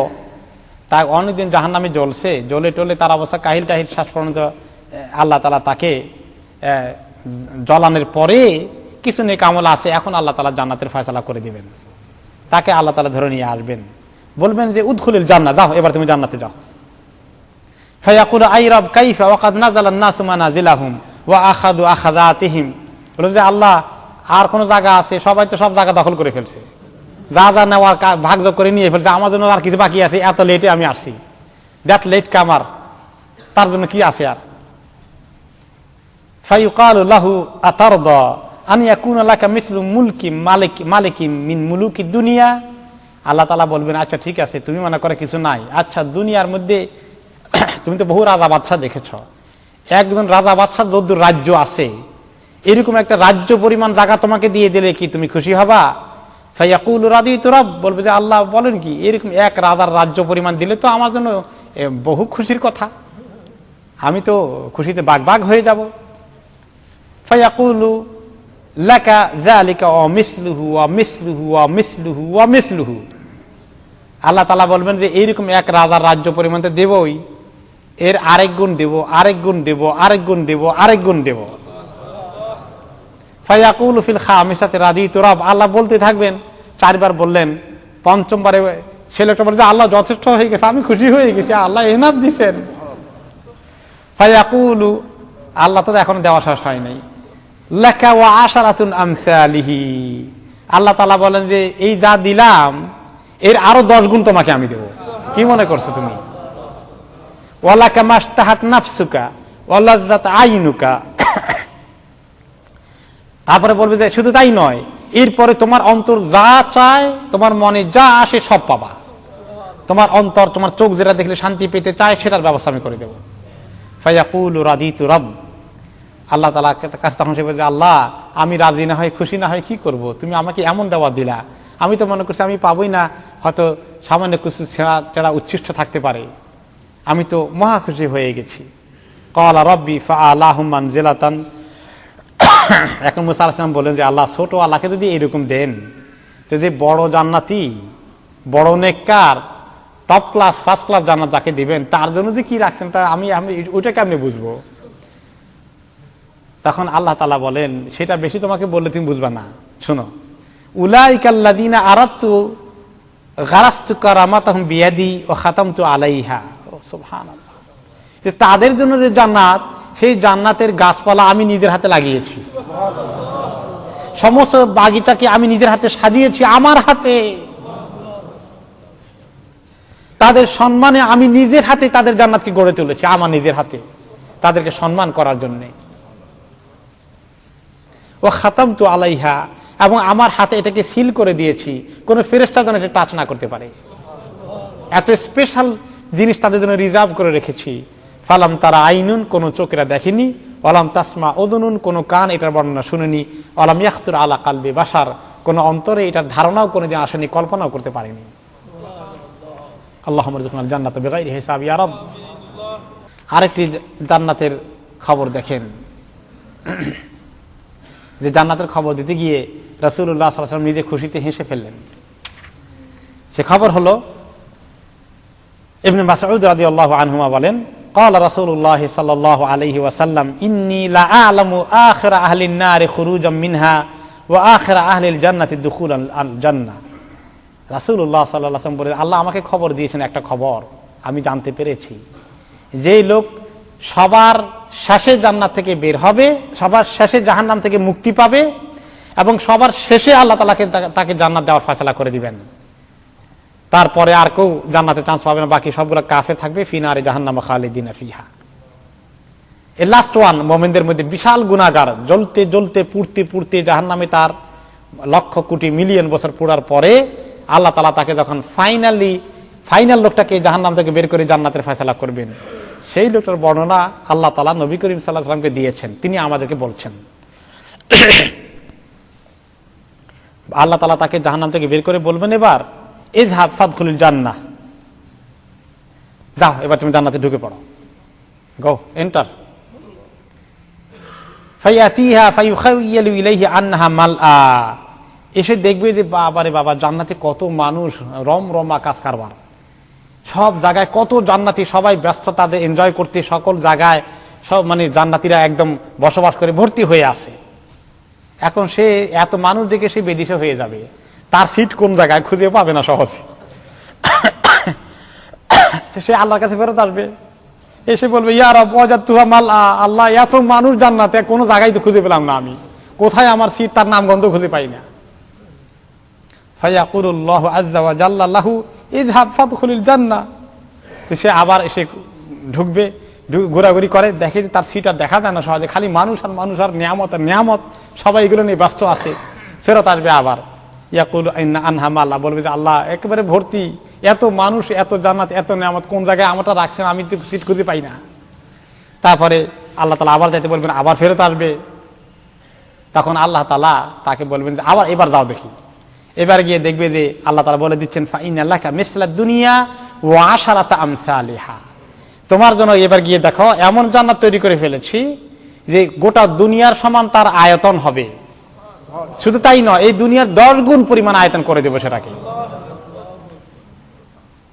Speaker 1: তা অনেকদিন জাহান্নামে জ্বলছে, জ্বলে টলে তার অবস্থা কাহিল টাহিল, শেষ পর্যন্ত আল্লাহ তাআলা তাকে জ্বলানোর পরে কিছু নেক আমল আছে, এখন আল্লাহ তাআলা জান্নাতের ফয়সালা করে দিবেন, তাকে আল্লাহ তাআলা ধরে নিয়ে আসবেন, বলবেন যে উদখুলিল জান্নাহ, যাও এবার তুমি জান্নাতে যাও। ফায়াকুলু আই রব কাইফা ওয়া কাদ নাযালা আন-নাসু মানাজিলাহুম ওয়া আখাযু আখাযাতিহিম। বলে যে আল্লাহ আর কোন জায়গা আছে, সবাই তো সব জায়গা দখল করে ফেলছে, যা যা নেওয়ার ভাগযোগ করে নিয়ে ফেলছে, আমার জন্য আর কিছু বাকি আছে, এত লেটে আমি আসছি, দ্যাট লেট কামার, তার জন্য কি আছে আর। ফায়ুকালু লাহু আতারদা আন ইয়াকুনা লাকা মিসলু মুলকি মালিকি মিন মুলুকি দুনিয়া। আল্লাহ তাআলা বলবেন আচ্ছা ঠিক আছে, তুমি মনে করে কিছু নাই, আচ্ছা দুনিয়ার মধ্যে তুমি তো বহু রাজা বাদশাহ দেখেছ, একজন রাজা বাদশাহ যদ্দূর রাজ্য আছে, এরকম একটা রাজ্য পরিমাণ জায়গা তোমাকে দিয়ে দিলে কি তুমি খুশি হবা? ফায়াকুলু রাদিতু রাব, বলবে যে আল্লাহ বলেন কি, এরকম এক রাজার রাজ্য পরিমাণ দিলে তো আমার জন্য বহু খুশির কথা, আমি তো খুশিতে বাগবাগ হয়ে যাব। ফায়াকুলু লাকা যালিকা ওয়া মিসলুহু ওয়া মিসলুহু ওয়া মিসলুহু ওয়া মিসলুহু। আল্লাহ তাআলা বলবেন যে এইরকম এক রাজার রাজ্য পরিমাণ তো দেবই, এর আরেক গুণ দেব, আরেক গুণ দেব, আরেক গুণ দেব, আরেক গুণ দেব। ফায়াকুলু ফিল খামিসাতি রাদিতু রাব, আল্লাহ বলতে থাকবেন, চারবার বললেন, পঞ্চমবারে ছেলেটা বলে যে আল্লাহ যথেষ্ট হয়ে গেছে, আমি খুশি হয়ে গেছি, আল্লাহ এনাফ দিবেন। ফায়াকুলু, আল্লাহ তো এখন দেওয়া শেষ হয় নাই, লাকা ওয়া আশারাতুন আমসালিহি। আল্লাহ তাআলা বলেন যে এই যা দিলাম এর আরো 10 গুণ তোমাকে আমি দেব, কি মনে করছো তুমি? ওয়ালাকা মাশতাহাত নাফসুকা ওয়া লাযযাত আইনুকা। তারপরে বলবে যে শুধু তাই নয়, এরপরে তোমার অন্তর যা চায়, তোমার মনে যা আসে সব পাবা, তোমার অন্তর, তোমার চোখ যেটা দেখলে শান্তি পেতে চায় সেটার ব্যবস্থা আমি করে দেব। ফায়াকুলু রাদিতু রাব, আল্লাহ তাআলা কাছে তখন সে বলবে আল্লাহ আমি রাজি না হয় খুশি না হয় কি করব, তুমি আমাকে এমন দেওয়া দিলা, আমি তো মনে করছি আমি পাবোই না, হয়তো সামান্য কিছু ছেঁড়া উচ্ছিষ্ট থাকতে পারে, আমি তো মহা খুশি হয়ে গেছি। ক্বালা রাব্বি ফাআলাহুম মানজিলাতান। এখন মুসা আলাইহিস সালাম বলেন যে আল্লাহ ছোট আল্লাহকে যদি এরকম দেন, তো যে বড় জান্নাতি, বড় নেককার, টপ ক্লাস ফার্স্ট ক্লাস জান্নাত যাকে দিবেন, তার জন্য যে কি রাখছেন তা আমি ওইটা কেমনে বুঝবো? তখন আল্লাহ তাআলা বলেন সেটা বেশি তোমাকে বললে তুমি বুঝবা না, শোনো, উলাইকাল্লাযীনা আরাদতু গারাসতু কারামাতাহুম বিয়াদি ওয়া খাতামতু আলাইহা। সুবহানাল্লাহ, তাদের জন্য যে জান্নাত, সেই জান্নাতের গাছপালা আমি নিজের হাতে লাগিয়েছি, সমস্ত বাগিচাকে আমি নিজের হাতে সাজিয়েছি, আমার হাতে, তাদের সম্মানে আমি নিজের হাতে তাদের জান্নাতকে গড়ে তুলেছি, আমার নিজের হাতে, তাদেরকে সম্মান করার জন্য। ও খাতামতু আলাইহা, এবং আমার হাতে এটাকে সিল করে দিয়েছি, কোন ফেরেশতা যেন এটা টাচ না করতে পারে, এত স্পেশাল জিনিস তাদের জন্য রিজার্ভ করে রেখেছি। ফালাম তারা আইনুন, কোন চোখেরা দেখেনি, ওয়ালাম তাসমা উযুনুন, কোন কান এটার বর্ণনা শুনেনি, ওয়ালাম ইয়াখতুর আলা কালবি বাশার, কোন অন্তরে এটার ধারণাও কোনোদিন আসেনি, কল্পনাও করতে পারেনি। আল্লাহুম্মা রযুকনাল জান্নাতা বিগাইরি হিসাব ইয়া রাব। আরেকটি জান্নাতের খবর দেখেন, যে জান্নাতের খবর দিতে গিয়ে রাসূলুল্লাহ সাল্লাল্লাহু আলাইহি ওয়াসাল্লাম নিজে খুশিতে হেসে ফেললেন। সে খবর হলো ইবনে মাসউদ রাদিয়াল্লাহু আনহুমা বলেন, قال رسول الله صلى الله عليه وسلم إني لا أعلم آخر أهل النار خروجا منها وآخر أهل الجنة دخولا الجنة। রাসূলুল্লাহ সাল্লাল্লাহু আলাইহি ওয়াসাল্লাম বলেন, আল্লাহ আমাকে খবর দিয়েছেন একটা খবর, আমি জানতে পেরেছি যে লোক সবার শেষে জান্নাত থেকে বের হবে, সবার শেষে জাহান্নাম থেকে মুক্তি পাবে এবং সবার শেষে আল্লাহ তাকে জান্নাত দেওয়ার ফয়সালা করে দিবেন। তারপরে আর কেউ জান্নাতে চান্স পাবে না, বাকি সবগুলো কাফের থাকবে, ফি নারি জাহান্নাম খালিদিনা ফিহা। এই লাস্ট ওয়ান মুমিনদের মধ্যে বিশাল গুনাহগার, জ্বলতে জ্বলতে পুড়তে পুড়তে জাহান্নামে তার লক্ষ কোটি মিলিয়ন বছর পোড়ার পরে আল্লাহ তাআলা তাকে যখন ফাইনাল লোকটাকে জাহান্নাম থেকে বের করে জান্নাতের ফয়সালা করবেন, সেই লোকটার বর্ণনা আল্লাহ তাআলা নবী করিম সাল্লাল্লাহু আলাইহি ওয়াসাল্লামকে দিয়েছেন। তিনি আমাদেরকে বলছেন, আল্লাহ তাআলা তাকে জাহান্নাম থেকে বের করে বলবেন, এবার ইযহাব ফাদখুলুল জান্নাহ, যাও এবার তুমি জান্নাতে ঢুকে পড়ো, গো এন্টার। ফায়াতিহা ফায়ুখাইয়ালু ইলাইহি আন্নাহা মালআ, এসে দেখবে যে বাবারে বাবা জান্নাতে কত মানুষ, রমরমা কাজ কারবার, সব জায়গায় কত জান্নাতি, সবাই ব্যস্ত তাদের এনজয় করতে, সকল জায়গায় সব মানে জান্নাতিরা একদম বসবাস করে ভর্তি হয়ে আছে। এখন সে এত মানুষ দেখে সে বেদিশে হয়ে যাবে, তার সিট কোন জায়গায় খুঁজে পাবে না সহজে। সে আল্লাহর কাছে ফেরত আসবে, এসে বলবে, ইয়া রাব ওয়াজাদতুহা মালআ, আল্লাহ এত মানুষ জান্নাতে কোনো জায়গায় তো খুঁজে পেলাম না, আমি কোথায় আমার সিট, তার নাম গন্ধ খুঁজে পাই না। ফায়াকুলুল্লাহু আযজা ওয়া জাল্লা লাহু ইযহাব ফাদখুলিল জান্নাহ, তো সে আবার এসে ঢুকবে, ঘোরাঘুরি করে, দেখে যে তার সিট আর দেখা যায় না সহজে, খালি মানুষ আর মানুষ আর নিয়ামত আর নিয়ামত, সবাই এগুলো নিয়ে ব্যস্ত আছে। ফেরত আসবে আবার, ইয়াকুলু ইন্না আনহা মালআ, বলবে যে আল্লাহ একেবারে ভর্তি, এত মানুষ, এত জান্নাত, এত নিয়ামত, কোন জায়গায় আমারটা রাখছেন, আমি তো সিট খুঁজে পাই না। তারপরে আল্লাহ তাআলা আবার যাইতে বলবেন, আবার ফেরত আসবে, তখন আল্লাহ তাআলা তাকে বলবেন যে আবার এবার যাও দেখি। এবার গিয়ে দেখবে যে আল্লাহ তাআলা বলে দিচ্ছেন, ফাইন্না লাকা মিসলাদ দুনিয়া ওয়া আশারাতা আমসালিহা, তোমার জন্য এবার গিয়ে দেখো এমন জান্নাত তৈরি করে ফেলেছি যে গোটা দুনিয়ার সমান তার আয়তন হবে। শুধু তাই নয়, এই দুনিয়ার 10 গুণ পরিমাণ আয়তন করে দেব সেটাকে।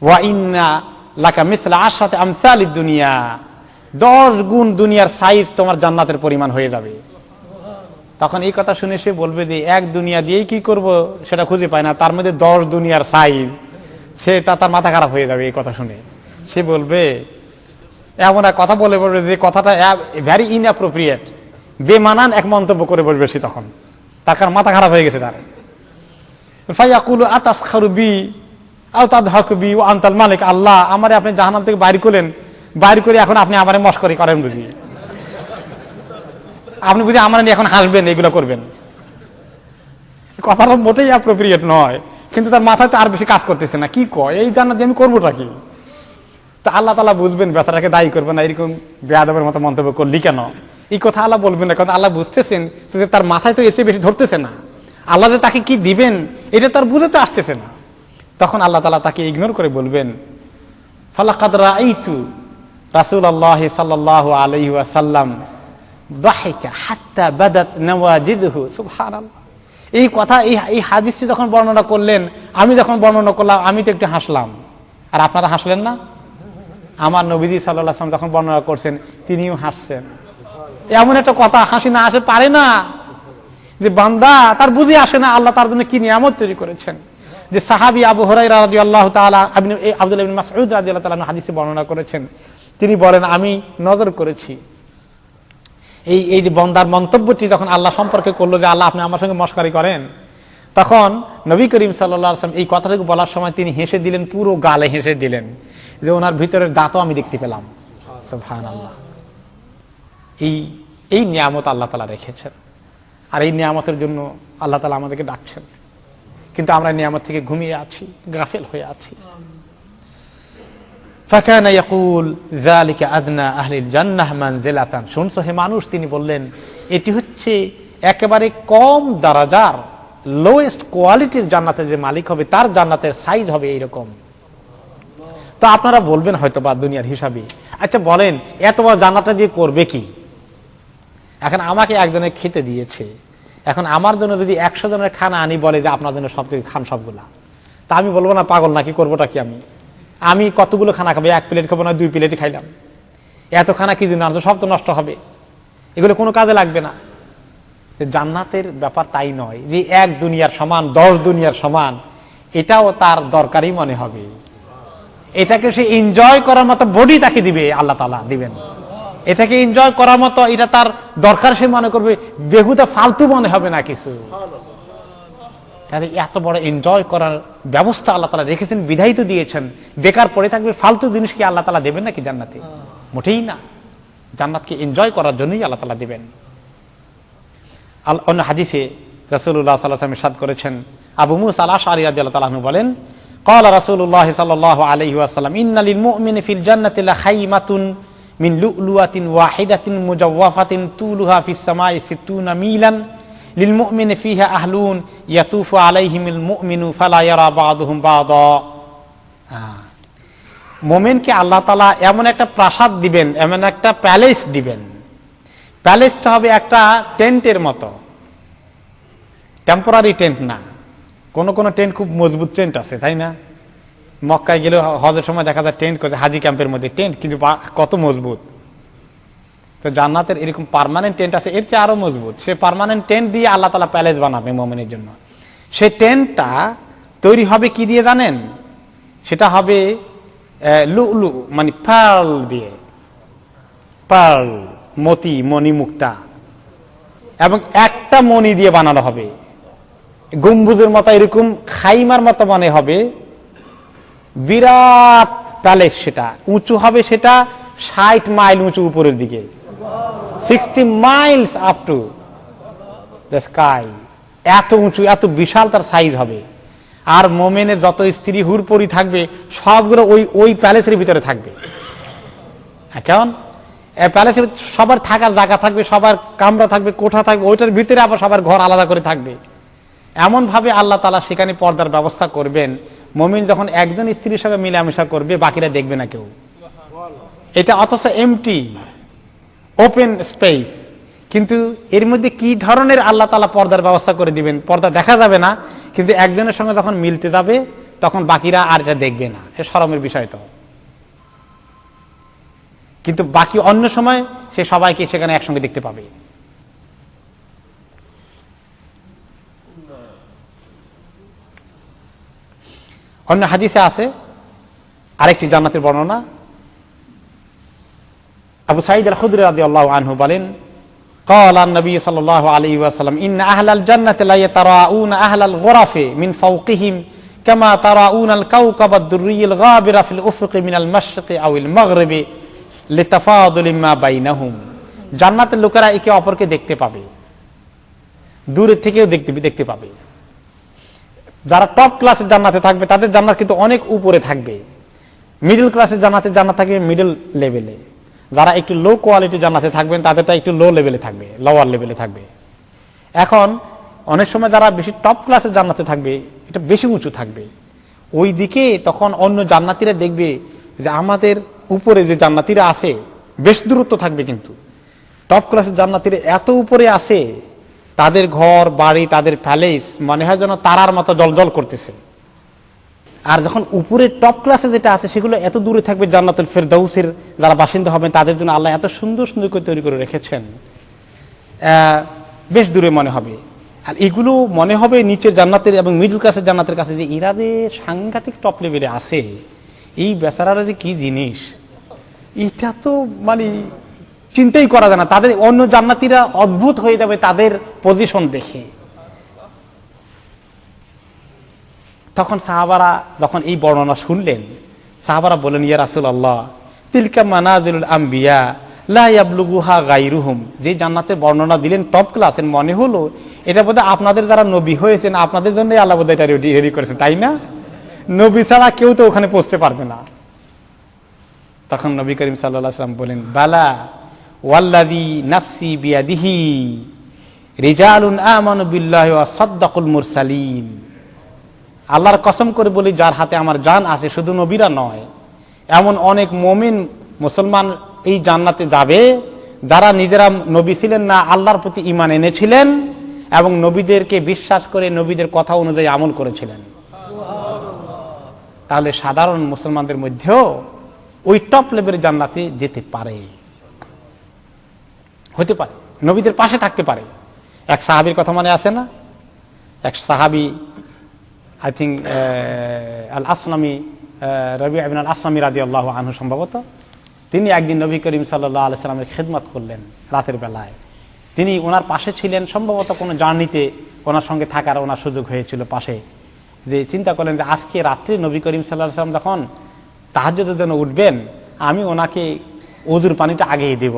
Speaker 1: ওয়া ইন্না লাকা মিসলা আশরাতি আমসালিদ দুনিয়া, 10 গুণ দুনিয়ার সাইজ তোমার জান্নাতের পরিমাণ হয়ে যাবে। তখন এই কথা শুনে সে বলবে যে এক দুনিয়া দিয়েই কি করব সেটা খুঁজে পায় না, তার মধ্যে 10 দুনিয়ার সাইজ, সে তার মাথা খারাপ হয়ে যাবে এই কথা শুনে। সে বলবে, এমন এক কথা বলে বলবে যে কথাটা ভ্যারি ইনঅ্যাপ্রোপ্রিয়েট, বেমানান এক মন্তব্য করে বলবে সে, তখন তার কারণ মাথা খারাপ হয়ে গেছে তার। ফায়াকুলু আতাসখারু বি আও তাদহাকু বি ওয়া আনতাল মালিক, আল্লাহ আমারে আপনি জাহান্নাম থেকে বাইর করলেন, বাইর করে এখন আপনি আমারে মশকরি করেন বুঝি, আপনি বুঝি আমার নিয়ে এখন হাসবেন, এগুলো করবেন। কথাটা মোটেই অ্যাপ্রোপ্রিয়েট নয়, কিন্তু তার মাথায় তো আর বেশি কাজ করতেছে না, কি কয় এই জান্নাত দিয়ে আমি করবোটা কি। তো আল্লাহ তাআলা বুঝবেন, বেচারাকে দায়ী করবেন না, এরকম বেয়াদবের মতো মন্তব্য করলি কেন, এই কথা আল্লাহ বলবেন না, কারণ আল্লাহ বুঝতেছেন যে তার মাথায় তো এসে বেশি ধরতেছে না, আল্লাহ যে তাকে কি দিবেন এটা তার বুঝতে আসতেছে না। তখন আল্লাহ তাআলা তাকে ইগনোর করে বলবেন, ফালাকাদ রাআইতু রাসূলুল্লাহ সাল্লাল্লাহু আলাইহি ওয়াসাল্লাম দাহিকা হাত্তা বাদাত নাওয়াজিদহু, সুবহানাল্লাহ। এই কথা, এই হাদিসটি যখন বর্ণনা করলেন, আমি যখন বর্ণনা করলাম, আমি তো একটু হাসলাম, আর আপনারা হাসলেন না? আমার নবীজি সাল্লাল্লাহু আলাইহি ওয়াসাল্লাম যখন বর্ণনা করছেন, তিনিও হাসছেন। এমন একটা কথা হাসি না আসে পারে না, যে বান্দা তার বুঝে আসে না আল্লাহ তার জন্য কি নিয়ামত তৈরি করেছেন। যে সাহাবী আবু হুরায়রা রাদিয়াল্লাহু তাআলা আব্দুল্লাহ ইবনে মাসউদ রাদিয়াল্লাহু তাআলা হাদিসে বর্ণনা করেছেন, তিনি বলেন, আমি নজর করেছি এই যে বান্দার মন্তব্যটি যখন আল্লাহ সম্পর্কে করলো যে আল্লাহ আপনি আমার সঙ্গে মশকরি করেন, তখন নবী করিম সাল্লাল্লাহু আলাইহি ওয়াসাল্লাম এই কথাটুকু বলার সময় তিনি হেসে দিলেন, পুরো গালে হেসে দিলেন, যে ওনার ভিতরের দাঁতও আমি দেখতে পেলাম। সুবহানাল্লাহ। এই নিয়ামত আল্লাহ তাআলা রেখেছেন, আর এই নিয়ামতের জন্য আল্লাহ তাআলা আমাদেরকে ডাকছেন, কিন্তু আমরা নিয়ামত থেকে ঘুমিয়ে আছি, গাফেল হয়ে আছি। ফাকানা ইয়াকুল যালিকা আদনা আহলিল জান্নাহ মানজিলাতান, শুনছো হে মানুষ, তিনি বললেন এটি হচ্ছে একেবারে কম দরজার, লোয়েস্ট কোয়ালিটির জান্নাতের যে মালিক হবে তার জান্নাতের সাইজ হবে এইরকম। তো আপনারা বলবেন হয়তো বা দুনিয়ার হিসাবে, আচ্ছা বলেন এত বড় জান্নাতটা দিয়ে করবে কি? এখন আমাকে একজনে খেতে দিয়েছে, এখন আমার জন্য যদি 100 জনের খানা আনি, বলে যে আপনার জন্য সব থেকে খান সবগুলা, তা আমি বলবো না পাগল নাকি, করবোটা কি আমি? আমি কতগুলো খানা খাবো, 1 প্লেট খাবো না 2 প্লেটই খাইলাম, এত খানা কি জন্য আনছো, সব তো নষ্ট হবে, এগুলো কোনো কাজে লাগবে না। জান্নাতের ব্যাপার তাই নয় যে 1 দুনিয়ার সমান 10 দুনিয়ার সমান, এটাও তার দরকারই মনে হবে। এটাকে সে এনজয় করার মতো বডি তাকে দিবে, আল্লাহ তাআলা দিবেন। এটাকে এনজয় করার মতো, এটা তার দরকার সে মনে করবে, বেহুদা ফালতু মনে হবে না কিছু। তাহলে এত বড় এনজয় করার ব্যবস্থা আল্লাহ তাআলা রেখেছেন, বিধায়িত দিয়েছেন। বেকার পড়ে থাকবে ফালতু জিনিস কি আল্লাহ তাআলা দেবেন নাকি জান্নাতে? মোটেই না। জান্নাতকে এনজয় করার জন্যই আল্লাহ তাআলা দিবেন। অন্য হাদিসে রাসূলুল্লাহ সাল্লাল্লাহু আলাইহি ওয়াসাল্লাম ইরশাদ করেছেন, আবু মুসা আল-আশআরী রাদিয়াল্লাহু তাআলা আনহু বলেন, ক্বালা রাসূলুল্লাহ সাল্লাল্লাহু আলাইহি ওয়াসাল্লাম, ইন্না লিল মুমিনি ফিল জান্নাতি লা খাইমাতুন মিন লু'লুআতিন ওয়াহিদাতিন মুজাওয়াফাতিন তুলুহা ফিস সামাই 60 মিলান লিল মুমিনি ফিহা আহলুন ইয়াতুফু আলাইহিমুল মুমিনু ফালা ইয়ারা বা'দুহুম বা'দা। মুমিনকে আল্লাহ তাআলা এমন একটা প্রাসাদ দিবেন, এমন একটা প্যালেস দিবেন। প্যালেসটা হবে একটা টেন্টের মতো, টেম্পোরারি টেন্ট না। কোন কোন টেন্ট খুব মজবুত টেন্ট আছে, তাই না? মক্কায় গেলে হজের সময় দেখা যায় টেন্ট করছে, হাজি ক্যাম্পের মধ্যে টেন্ট, কিন্তু কত মজবুত। তো জান্নাতের এরকম পার্মানেন্ট টেন্ট আছে, এর চেয়ে আরো মজবুত। সে পার্মানেন্ট টেন্ট দিয়ে আল্লাহ তাআলা প্যালেস বানাবে মুমিনের জন্য। সেই টেন্টটা তৈরি হবে কি দিয়ে জানেন? সেটা হবে লুলু, মানে পার্ল দিয়ে, পার্ল, মতি, মণি, মুক্তা, এবং একটা মণি দিয়ে বানানো হবে। গম্বুজের মতো এরকম খাইমার মতো মনে হবে, বিরাট প্যালেস। সেটা উঁচু হবে, সেটা 60 মাইল উঁচু উপরের দিকে, 60 Miles up to the sky. এত উঁচু, এত বিশাল তার সাইজ হবে। আর মোমেনের যত স্ত্রী হুরপরি থাকবে সবগুলো ওই প্যালেসের ভিতরে থাকবে। কেমন প্যালেসের সবার থাকার জায়গা থাকবে, সবার কামরা থাকবে, কোঠা থাকবে, ওইটার ভিতরে আবার সবার ঘর আলাদা করে থাকবে। এমন ভাবে আল্লাহ তাআলা সেখানে পর্দার ব্যবস্থা করবেন, মুমিন যখন একজন স্ত্রীর সঙ্গে মিলামেশা করবে বাকিরা দেখবে না কেউ। এটা অথচ এমটি, ওপেন স্পেস, কিন্তু এর মধ্যে কি ধরনের আল্লাহ তাআলা পর্দার ব্যবস্থা করে দিবেন, পর্দা দেখা যাবে না, কিন্তু একজনের সঙ্গে যখন মিলতে যাবে তখন বাকিরা আর এটা দেখবে না। এটা শরমের বিষয় তো, কিন্তু বাকি অন্য সময় সে সবাইকে সেখানে একসঙ্গে দেখতে পাবে। অন্য হাদিসে আছে আরেকটি জান্নাতের বর্ণনা। আবু সাঈদ আল-খুদরি রাদিয়াল্লাহু আনহু বলেন, ক্বালা নবী সাল্লাল্লাহু আলাইহি ওয়াসাল্লাম, ইন্না আহলাল জান্নাতি লা ইয়াতারাউনা আহলাল গুরাফি মিন ফাওকিহিম কামা তারাউনাল কাওকাবাদ দুররিয়্যাল গাবিরা ফিল উফুকি মিনাল মাশরিকি আওয়াল মাগরিবি লিতাফাদুলি মা বাইনাহুম। জান্নাতের লোকেরা একে অপরকে দেখতে পাবে, দূরে থেকেও দেখতে পাবে। যারা টপ ক্লাসের জান্নাতে থাকবে তাদের জান্নাত কিন্তু অনেক উপরে থাকবে। মিডল ক্লাসের জান্নাত থাকবে মিডল লেভেলে। যারা একটু লো কোয়ালিটি জান্নাতে থাকবেন তাদেরটা একটু লো লেভেলে থাকবে, লোয়ার লেভেলে থাকবে। এখন অনেক সময় যারা বেশি টপ ক্লাসের জান্নাতে থাকবে এটা বেশি উঁচু থাকবে, ওই দিকে তখন অন্য জান্নাতীরা দেখবে যে আমাদের উপরে যে জান্নাতীরা আছে বেশ দূরত্ব থাকবে, কিন্তু টপ ক্লাসের জান্নাতীরা এত উপরে আছে, তাদের ঘর বাড়ি, তাদের প্যালেস মনে হয় যেন তারার মতো জ্বলজ্বল করতেছে। আর যখন উপরে টপ ক্লাসে যেটা আছে সেগুলো এত দূরে থাকবে, জান্নাতুল ফেরদাউসের যারা বাসিন্দা হবেন তাদের জন্য আল্লাহ এত সুন্দর সুন্দর করে তৈরি করে রেখেছেন, বেশ দূরে মনে হবে। আর এগুলো মনে হবে নিচের জান্নাতের এবং মিডল ক্লাসের জান্নাতের কাছে যে এরা যে সাংঘাতিক টপ লেভেলে আছে, এই বেচারারা যে কি জিনিস, এটা তো মানে চিন্তাই করা যায় না। তাদের অন্য জান্নাতীরা অদ্ভুত হয়ে যাবে তাদের পজিশন দেখে। তখন সাহাবারা যখন এই বর্ণনা শুনলেন, সাহাবারা বলেন, ইয়া রাসূলুল্লাহ, তিলকা মানাজিলুল আম্বিয়া লা ইয়াবলুগুহা গায়রুহুম। যে জান্নাতের বর্ণনা দিলেন টপ ক্লাসের, মনে হলো এটা বোধহয় আপনাদের যারা নবী হয়েছেন আপনাদের জন্যই আল্লাহ বোধহয় এটা রেডি করেছে, তাই না? নবী ছাড়া কেউ তো ওখানে পৌঁছতে পারবে না। তখন নবী করিম সাল্লাল্লাহু আলাইহি ওয়াসাল্লাম বলেন, বালা ওয়াল্লাযী নাফসি বিয়াদিহি রিজালুন আমানু বিল্লাহি ওয়া সাদ্দাকুল মুরসালিন। আল্লাহর কসম করে বলি, যার হাতে আমার জান আছে, শুধু নবীরা নয়, এমন অনেক মুমিন মুসলমান এই জান্নাতে যাবে যারা নিজেরা নবী ছিলেন না, আল্লাহর প্রতি ঈমান এনেছিলেন এবং নবীদেরকে বিশ্বাস করে নবীদের কথা অনুযায়ী আমল করেছিলেন। তাহলে সাধারণ মুসলমানদের মধ্যেও ওই টপ লেভেলের জান্নাতে যেতে পারে, হতে পারে, নবীদের পাশে থাকতে পারে। এক সাহাবীর কথা মনে আছে না? এক সাহাবী, আই থিঙ্ক আল আসলামী, রবি ইবনে আল আসলামী রাদিয়াল্লাহু আনহু সম্ভবত, তিনি একদিন নবী করিম সাল্লাল্লাহু আলাইহি সাল্লামের খিদমত করলেন রাতের বেলায়। তিনি ওনার পাশে ছিলেন, সম্ভবত কোনো জার্নিতে ওনার সঙ্গে থাকার ওনার সুযোগ হয়েছিল পাশে। যে চিন্তা করলেন যে আজকে রাত্রে নবী করিম সাল্লাল্লাহু আলাইহি সাল্লাম যখন তাহাজ্জুদের জন্য উঠবেন, আমি ওনাকে ওযুর পানিটা আগিয়ে দেব,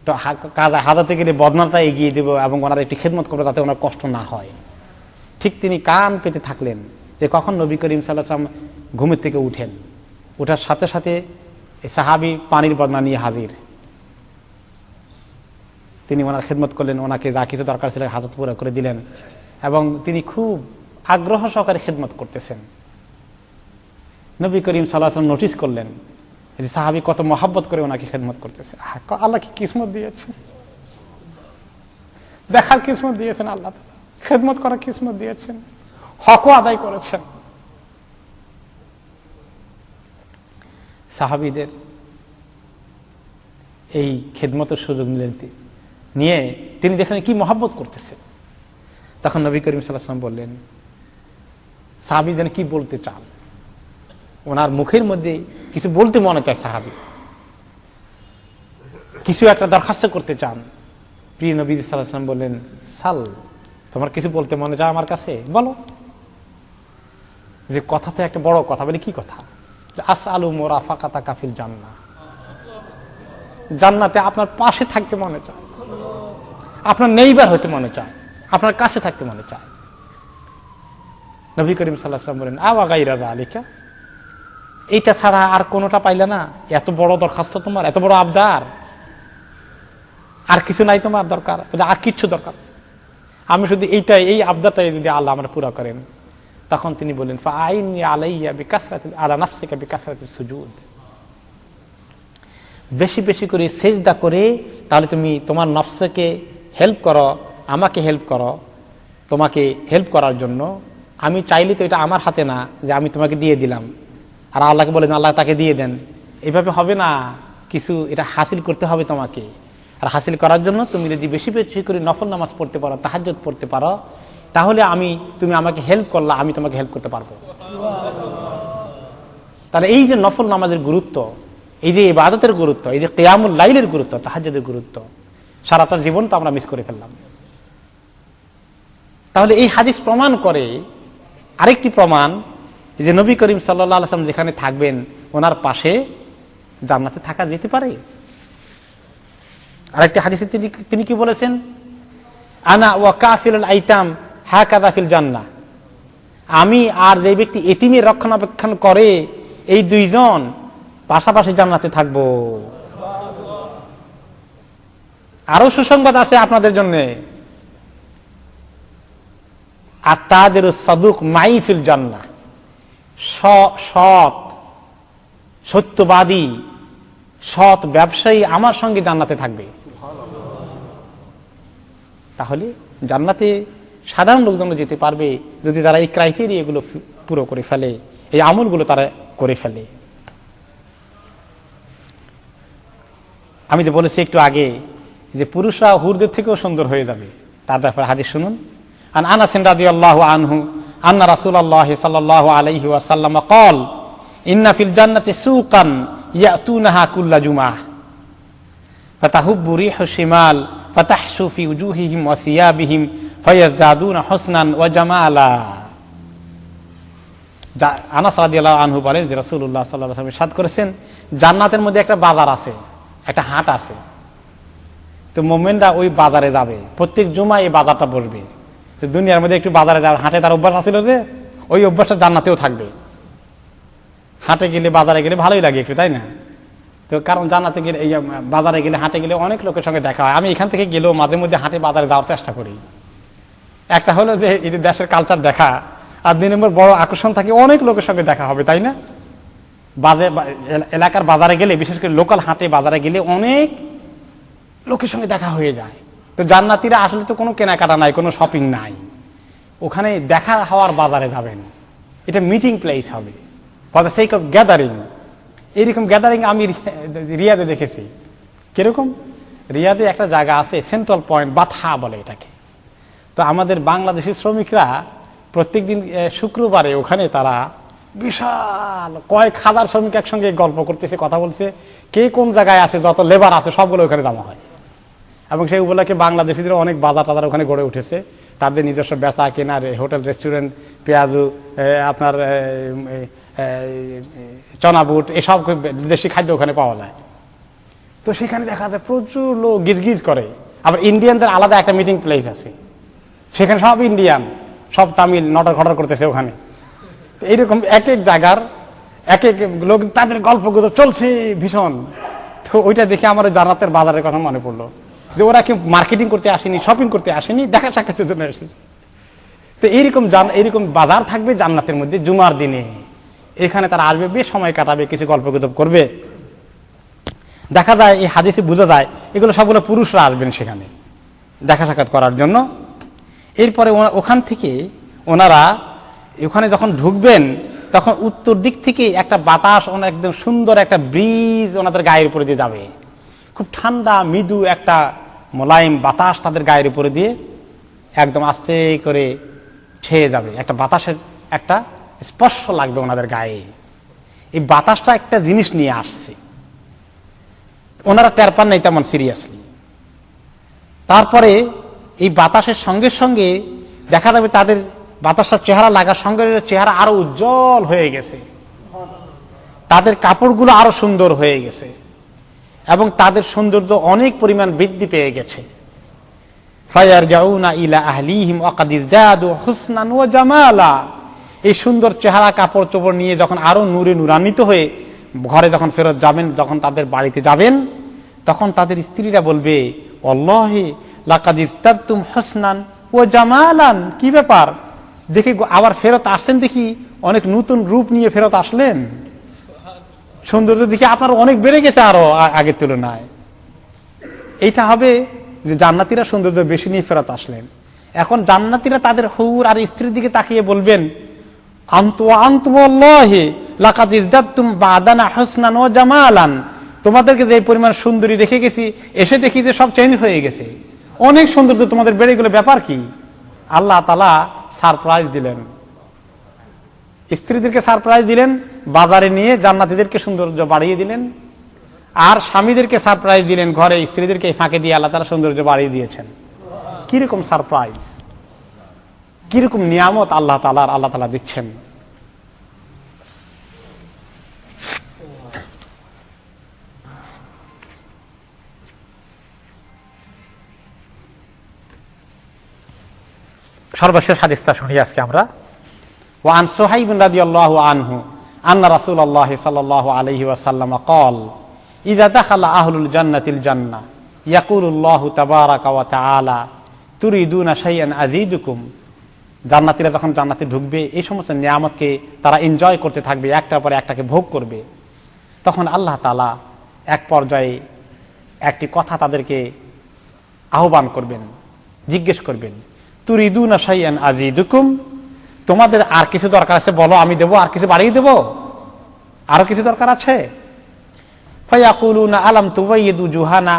Speaker 1: তো কাজ হাজাতে গেলে বদনাটা এগিয়ে দেব এবং ওনার একটি খিদমত করবো যাতে ওনার কষ্ট না হয়। ঠিক তিনি কান পেতে থাকলেন যে কখন নবী করিম সাল্লাল্লাহু আলাইহি সাল্লাম ঘুমের থেকে উঠেন। ওঠার সাথে সাথে এই সাহাবী পানির বদনা নিয়ে হাজির। তিনি ওনার খিদমত করলেন, ওনাকে যা কিছু দরকার ছিল হাজত পুরো করে দিলেন এবং তিনি খুব আগ্রহ সহকারে খিদমত করতেছেন। নবী করিম সাল্লাল্লাহু আলাইহি ওয়াসাল্লাম নোটিস করলেন যে সাহাবী কত মহব্বত করে ওনাকে খিদমত করতেছে। আল্লাহ কি কিসমত দিয়েছেন, দেখার কিসমত দিয়েছেন, আল্লাহ তাআলা খিদমত করার কিসমত দিয়েছেন, হকও আদায় করেছেন। সাহাবীদের এই খিদমতের সুযোগ নিয়ে তিনি দেখলেন কি মহব্বত করতেছে। তখন নবী করিম সাল্লাল্লাহু আলাইহি ওয়াসাল্লাম বললেন, সাহাবী যেন কি বলতে চান, ওনার মুখের মধ্যে কিছু বলতে মনে চায়, সাহাবী কিছু একটা দরখাস্ত করতে চান। প্রিয় নবী সাল্লাল্লাহু আলাইহি ওয়াসাল্লাম বললেন, সাল, তোমার কিছু বলতে মনে চায় আমার কাছে, বলো। যে কথা তো একটা বড় কথা, বলে কি কথা? আসআলু মুরাফাকাতাকা ফিল জান্নাহ, জান্নাতে আপনার পাশে থাকতে মনে চায়, আপনার নেইবার হতে মনে চায়, আপনার কাছে থাকতে মনে চায়। নবী করিম সাল্লাল্লাহু আলাইহি ওয়াসাল্লাম বলেন, আওয়া গায়রা যালিকা, এইটা ছাড়া আর কোনোটা পাইলে না? এত বড় দরখাস্ত তোমার, এত বড় আবদার, আর কিছু নাই তোমার দরকার? আর কিচ্ছু দরকার? আমি শুধু এইটাই, এই আবদারটাই যদি আল্লাহ আমরা পুরা করেন। তখন তিনি বললেন, ফাআইনি আলাইয়া বিকাসরাতি আলা নাফসিকা বিকাসরাতি সুজুদ, বেশি বেশি করে সিজদা করে তাহলে তুমি তোমার নফসকে হেল্প করো, আমাকে হেল্প করো। তোমাকে হেল্প করার জন্য আমি চাইলে তো এটা আমার হাতে না যে আমি তোমাকে দিয়ে দিলাম আর আল্লাহকে বলেন আল্লাহ তাকে দিয়ে দেন, এভাবে হবে না। কিছু এটা হাসিল করতে হবে তোমাকে, আর হাসিল করার জন্য তুমি যদি বেশি বেশি করে নফল নামাজ পড়তে পারো, তাহাজ্জুদ পড়তে পারো, তাহলে তুমি আমাকে হেল্প করলা, আমি তোমাকে হেল্প করতে পারবো। তাহলে এই যে নফল নামাজের গুরুত্ব, এই যে ইবাদতের গুরুত্ব, এই যে কিয়ামুল লাইলের গুরুত্ব, তাহাজ্জুদের গুরুত্ব, সারাটা জীবন তো আমরা মিস করে ফেললাম। তাহলে এই হাদিস প্রমাণ করে, আরেকটি প্রমাণ যে নবী করিম সাল্লাল্লাহু আলাইহি ওয়াসাল্লাম যেখানে থাকবেন ওনার পাশে জান্নাতে থাকা যেতে পারে। আরেকটি হাদিসে তিনি কি বলেছেন, আনা ওয়া কাফিলুল আইতাম হাকাযা ফিল জান্নাহ, আমি আর যে ব্যক্তি এতিমের রক্ষণাবেক্ষণ করে এই দুইজন পাশাপাশি জান্নাতে থাকবো। আরো সুসংবাদ আছে আপনাদের জন্য, আত-তাজিরুস সাদুক মাই ফিল জান্নাহ, সৎ সত্যবাদী সৎ ব্যবসায়ী আমার সঙ্গে জান্নাতে থাকবে। তাহলে জান্নাতে সাধারণ লোকজন যেতে পারবে যদি তারা এই ক্রাইটেরিয়াগুলো পুরো করে ফেলে, এই আমলগুলো তারা করে ফেলে। আমি যে বলেছি একটু আগে যে পুরুষরা হুরদের থেকেও সুন্দর হয়ে যাবে, তার ব্যাপারে হাদিস শুনুন। আন আনাস রাদিয়াল্লাহু আনহু আন্না রাসূলুল্লাহ সাল্লাল্লাহু আলাইহি ওয়াসাল্লাম قال ইন্না ফিল জান্নাতি সুকান ইয়াতুনাহা কুল্লা জুমআহ ফাতাহুব্বু রিহু শিমাল ফাতাহশু ফি উজুহিহিম ওয়া সিয়াবিহিম ফায়াজদাদুনা হুসনান ওয়া জামালা। আনাস রাদিয়াল্লাহু আনহু বলেন যে রাসূলুল্লাহ সাল্লাল্লাহু আলাইহি ওয়াসাল্লাম ইরশাদ করেছেন, জান্নাতের মধ্যে একটা বাজার আছে, একটা হাট আছে। তো মুমিনরা ওই বাজারে যাবে, প্রত্যেক জুমায় এই বাজারটা বসবে। দুনিয়ার মধ্যে একটু বাজারে যাওয়ার হাটে তার অভ্যাস আছিল, যে ওই অভ্যাসটা জান্নাতেও থাকবে। হাটে গেলে বাজারে গেলে ভালোই লাগে একটু, তাই না? তো কারণ জান্নাতে গেলে, এই বাজারে গেলে হাটে গেলে অনেক লোকের সঙ্গে দেখা হয়। আমি এখান থেকে গেলেও মাঝে মধ্যে হাটে বাজারে যাওয়ার চেষ্টা করি। একটা হলো যে এই দেশের কালচার দেখা, আর 2 নম্বর বড় আকর্ষণ থাকে অনেক লোকের সঙ্গে দেখা হবে, তাই না? এলাকার বাজারে গেলে, বিশেষ করে লোকাল হাটে বাজারে গেলে অনেক লোকের সঙ্গে দেখা হয়ে যায়। তো জান্নাতীরা আসলে তো কোনো কেনাকাটা নাই, কোনো শপিং নাই, ওখানে দেখা হওয়ার বাজারে যাবেন, এটা মিটিং প্লেস হবে। For the sake of gathering. এইরকম গ্যাদারিং আমি রিয়াদে দেখেছি। কিরকম? রিয়াদে একটা জায়গা আছে, সেন্ট্রাল পয়েন্ট, বাথা বলে এটাকে। তো আমাদের বাংলাদেশি শ্রমিকরা প্রত্যেকদিন শুক্রবারে ওখানে তারা বিশাল কয়েক হাজার শ্রমিক একসঙ্গে গল্প করতেছে, কথা বলছে, কে কোন জায়গায় আছে, যত লেবার আছে সবগুলো ওখানে জমা হয়। এবং সেই উপলক্ষে বাংলাদেশিদের অনেক বাজার টাজার ওখানে গড়ে উঠেছে, তাদের নিজস্ব বেচা কেনার হোটেল, রেস্টুরেন্ট, পেঁয়াজু, আপনার চনাবুট, এসব দেশি খাদ্য ওখানে পাওয়া যায়। তো সেখানে দেখা যায় প্রচুর লোক গিজগিজ করে। আবার ইন্ডিয়ানদের আলাদা একটা মিটিং প্লেস আছে, সেখানে সব ইন্ডিয়ান, সব তামিল নটর খটর করতেছে ওখানে। এইরকম এক এক জায়গার এক এক লোক, তাদের গল্প গুজব চলছে ভীষণ। তো ওইটা দেখে আমার জান্নাতের বাজারের কথা মনে পড়লো, যে ওরা কি মার্কেটিং করতে আসেনি, শপিং করতে আসেনি, দেখা সাক্ষাতের জন্য এসেছে। তো এইরকম বাজার থাকবে জান্নাতের মধ্যে জুমার দিনে। এখানে তারা আসবে, বেশ সময় কাটাবে, কিছু গল্প গুজব করবে। দেখা যায় এই হাদিসে বোঝা যায় এগুলো সবগুলো পুরুষরা আসবেন সেখানে দেখা সাক্ষাৎ করার জন্য। এরপরে ওখান থেকে ওনারা ওখানে যখন ঢুকবেন, তখন উত্তর দিক থেকে একটা বাতাস, একদম সুন্দর একটা ব্রিজ ওনাদের গায়ের উপরে দিয়ে যাবে। খুব ঠান্ডা মৃদু একটা মোলায়েম বাতাস তাদের গায়ের উপরে দিয়ে একদম আস্তে করে ছেয়ে যাবে। একটা বাতাসের একটা স্পর্শ লাগবে ওনাদের গায়ে। এই বাতাসটা একটা জিনিস নিয়ে আসছে, ওনারা টের পান নাই তেমন সিরিয়াসলি। তারপরে এই বাতাসের সঙ্গে সঙ্গে দেখা যাবে তাদের বাতাসটা চেহারা লাগার সঙ্গে চেহারা আরো উজ্জ্বল হয়ে গেছে, তাদের কাপড়গুলো আরো সুন্দর হয়ে গেছে, এবং তাদের সৌন্দর্য অনেক পরিমাণ বৃদ্ধি পেয়ে গেছে। ফায়ারজাউনা ইলা আহলিহিম ওয়াকাদ ইজদাদু হুসনান ওয়া জামালা। এই সুন্দর চেহারা কাপড় চোপড় নিয়ে যখন আরো নূরে নূরান্বিত হয়ে ঘরে যখন ফেরত যাবেন, যখন তাদের বাড়িতে যাবেন, তখন তাদের স্ত্রীরা বলবে, আল্লাহি লাকাদ ইজদাদতুম হুসনান ওয়া জামালান। কি ব্যাপার, দেখি আবার ফেরত আসছেন, দেখি অনেক নতুন রূপ নিয়ে ফেরত আসলেন, সৌন্দর্য দেখি আপনার অনেক বেড়ে গেছে আরো আগের তুলনায়। এইটা হবে যে জান্নাতীরা সৌন্দর্য বেশি নিয়ে ফেরত আসলেন। এখন জান্নাতীরা তাদের হুর আর স্ত্রীর দিকে তাকিয়ে বলবেন, আনতুল্লাহি লাকাদ ইজদাদতুম বাদানা হুসনান ওয়া জামালান। তোমাদেরকে যে পরিমাণ সুন্দরী রেখে গেছি, এসে দেখি যে সব চেঞ্জ হয়ে গেছে, অনেক সৌন্দর্য তোমাদের বেড়ে গেল, ব্যাপার কি? আল্লাহ তাআলা সারপ্রাইজ দিলেন, স্ত্রীদেরকে সারপ্রাইজ দিলেন, বাজারে নিয়ে জান্নাতীদেরকে সৌন্দর্য বাড়িয়ে দিলেন। আর স্বামীদেরকে সারপ্রাইজ দিলেন, ঘরে স্ত্রীদেরকে ফাঁকে দিয়ে আল্লাহ তাআলা সৌন্দর্য বাড়িয়ে দিয়েছেন। কিরকম সারপ্রাইজ, কিরকম নিয়ামত আল্লাহ তাআলা দিচ্ছেন। সর্বশেষ হাদিসটা শুনি আজকে আমরা। ওয়ান সুহাইব রাদিয়াল্লাহু আনহু আন্না রাসূলুল্লাহ সাল্লাল্লাহু আলাইহি ওয়াসাল্লাম قال ইযা দাখালা আহলুল জান্নাতিল জান্নাহ ইয়াকুলুল্লাহু তাবারাকা ওয়া তাআলা তুরিদুনা শাইআন আযীদুকুম। জান্নাতীরা যখন জান্নাতে ঢুকবে, এই সমস্ত নিয়ামতকে তারা এনজয় করতে থাকবে, একটার পরে একটাকে ভোগ করবে, তখন আল্লাহ তাআলা এক পর্যায়ে একটি কথা তাদেরকে আহ্বান করবেন, জিজ্ঞেস করবেন, তুরিদুনা শাইআন আযীদুকুম, তোমাদের আর কিছু দরকার আছে বলো, আমি দেবো, আর কিছু বাড়িয়ে দেবো, আরো কিছু দরকার আছে? ফায়াকুলুনা আলাম তুবাইয়িদু জুহানা।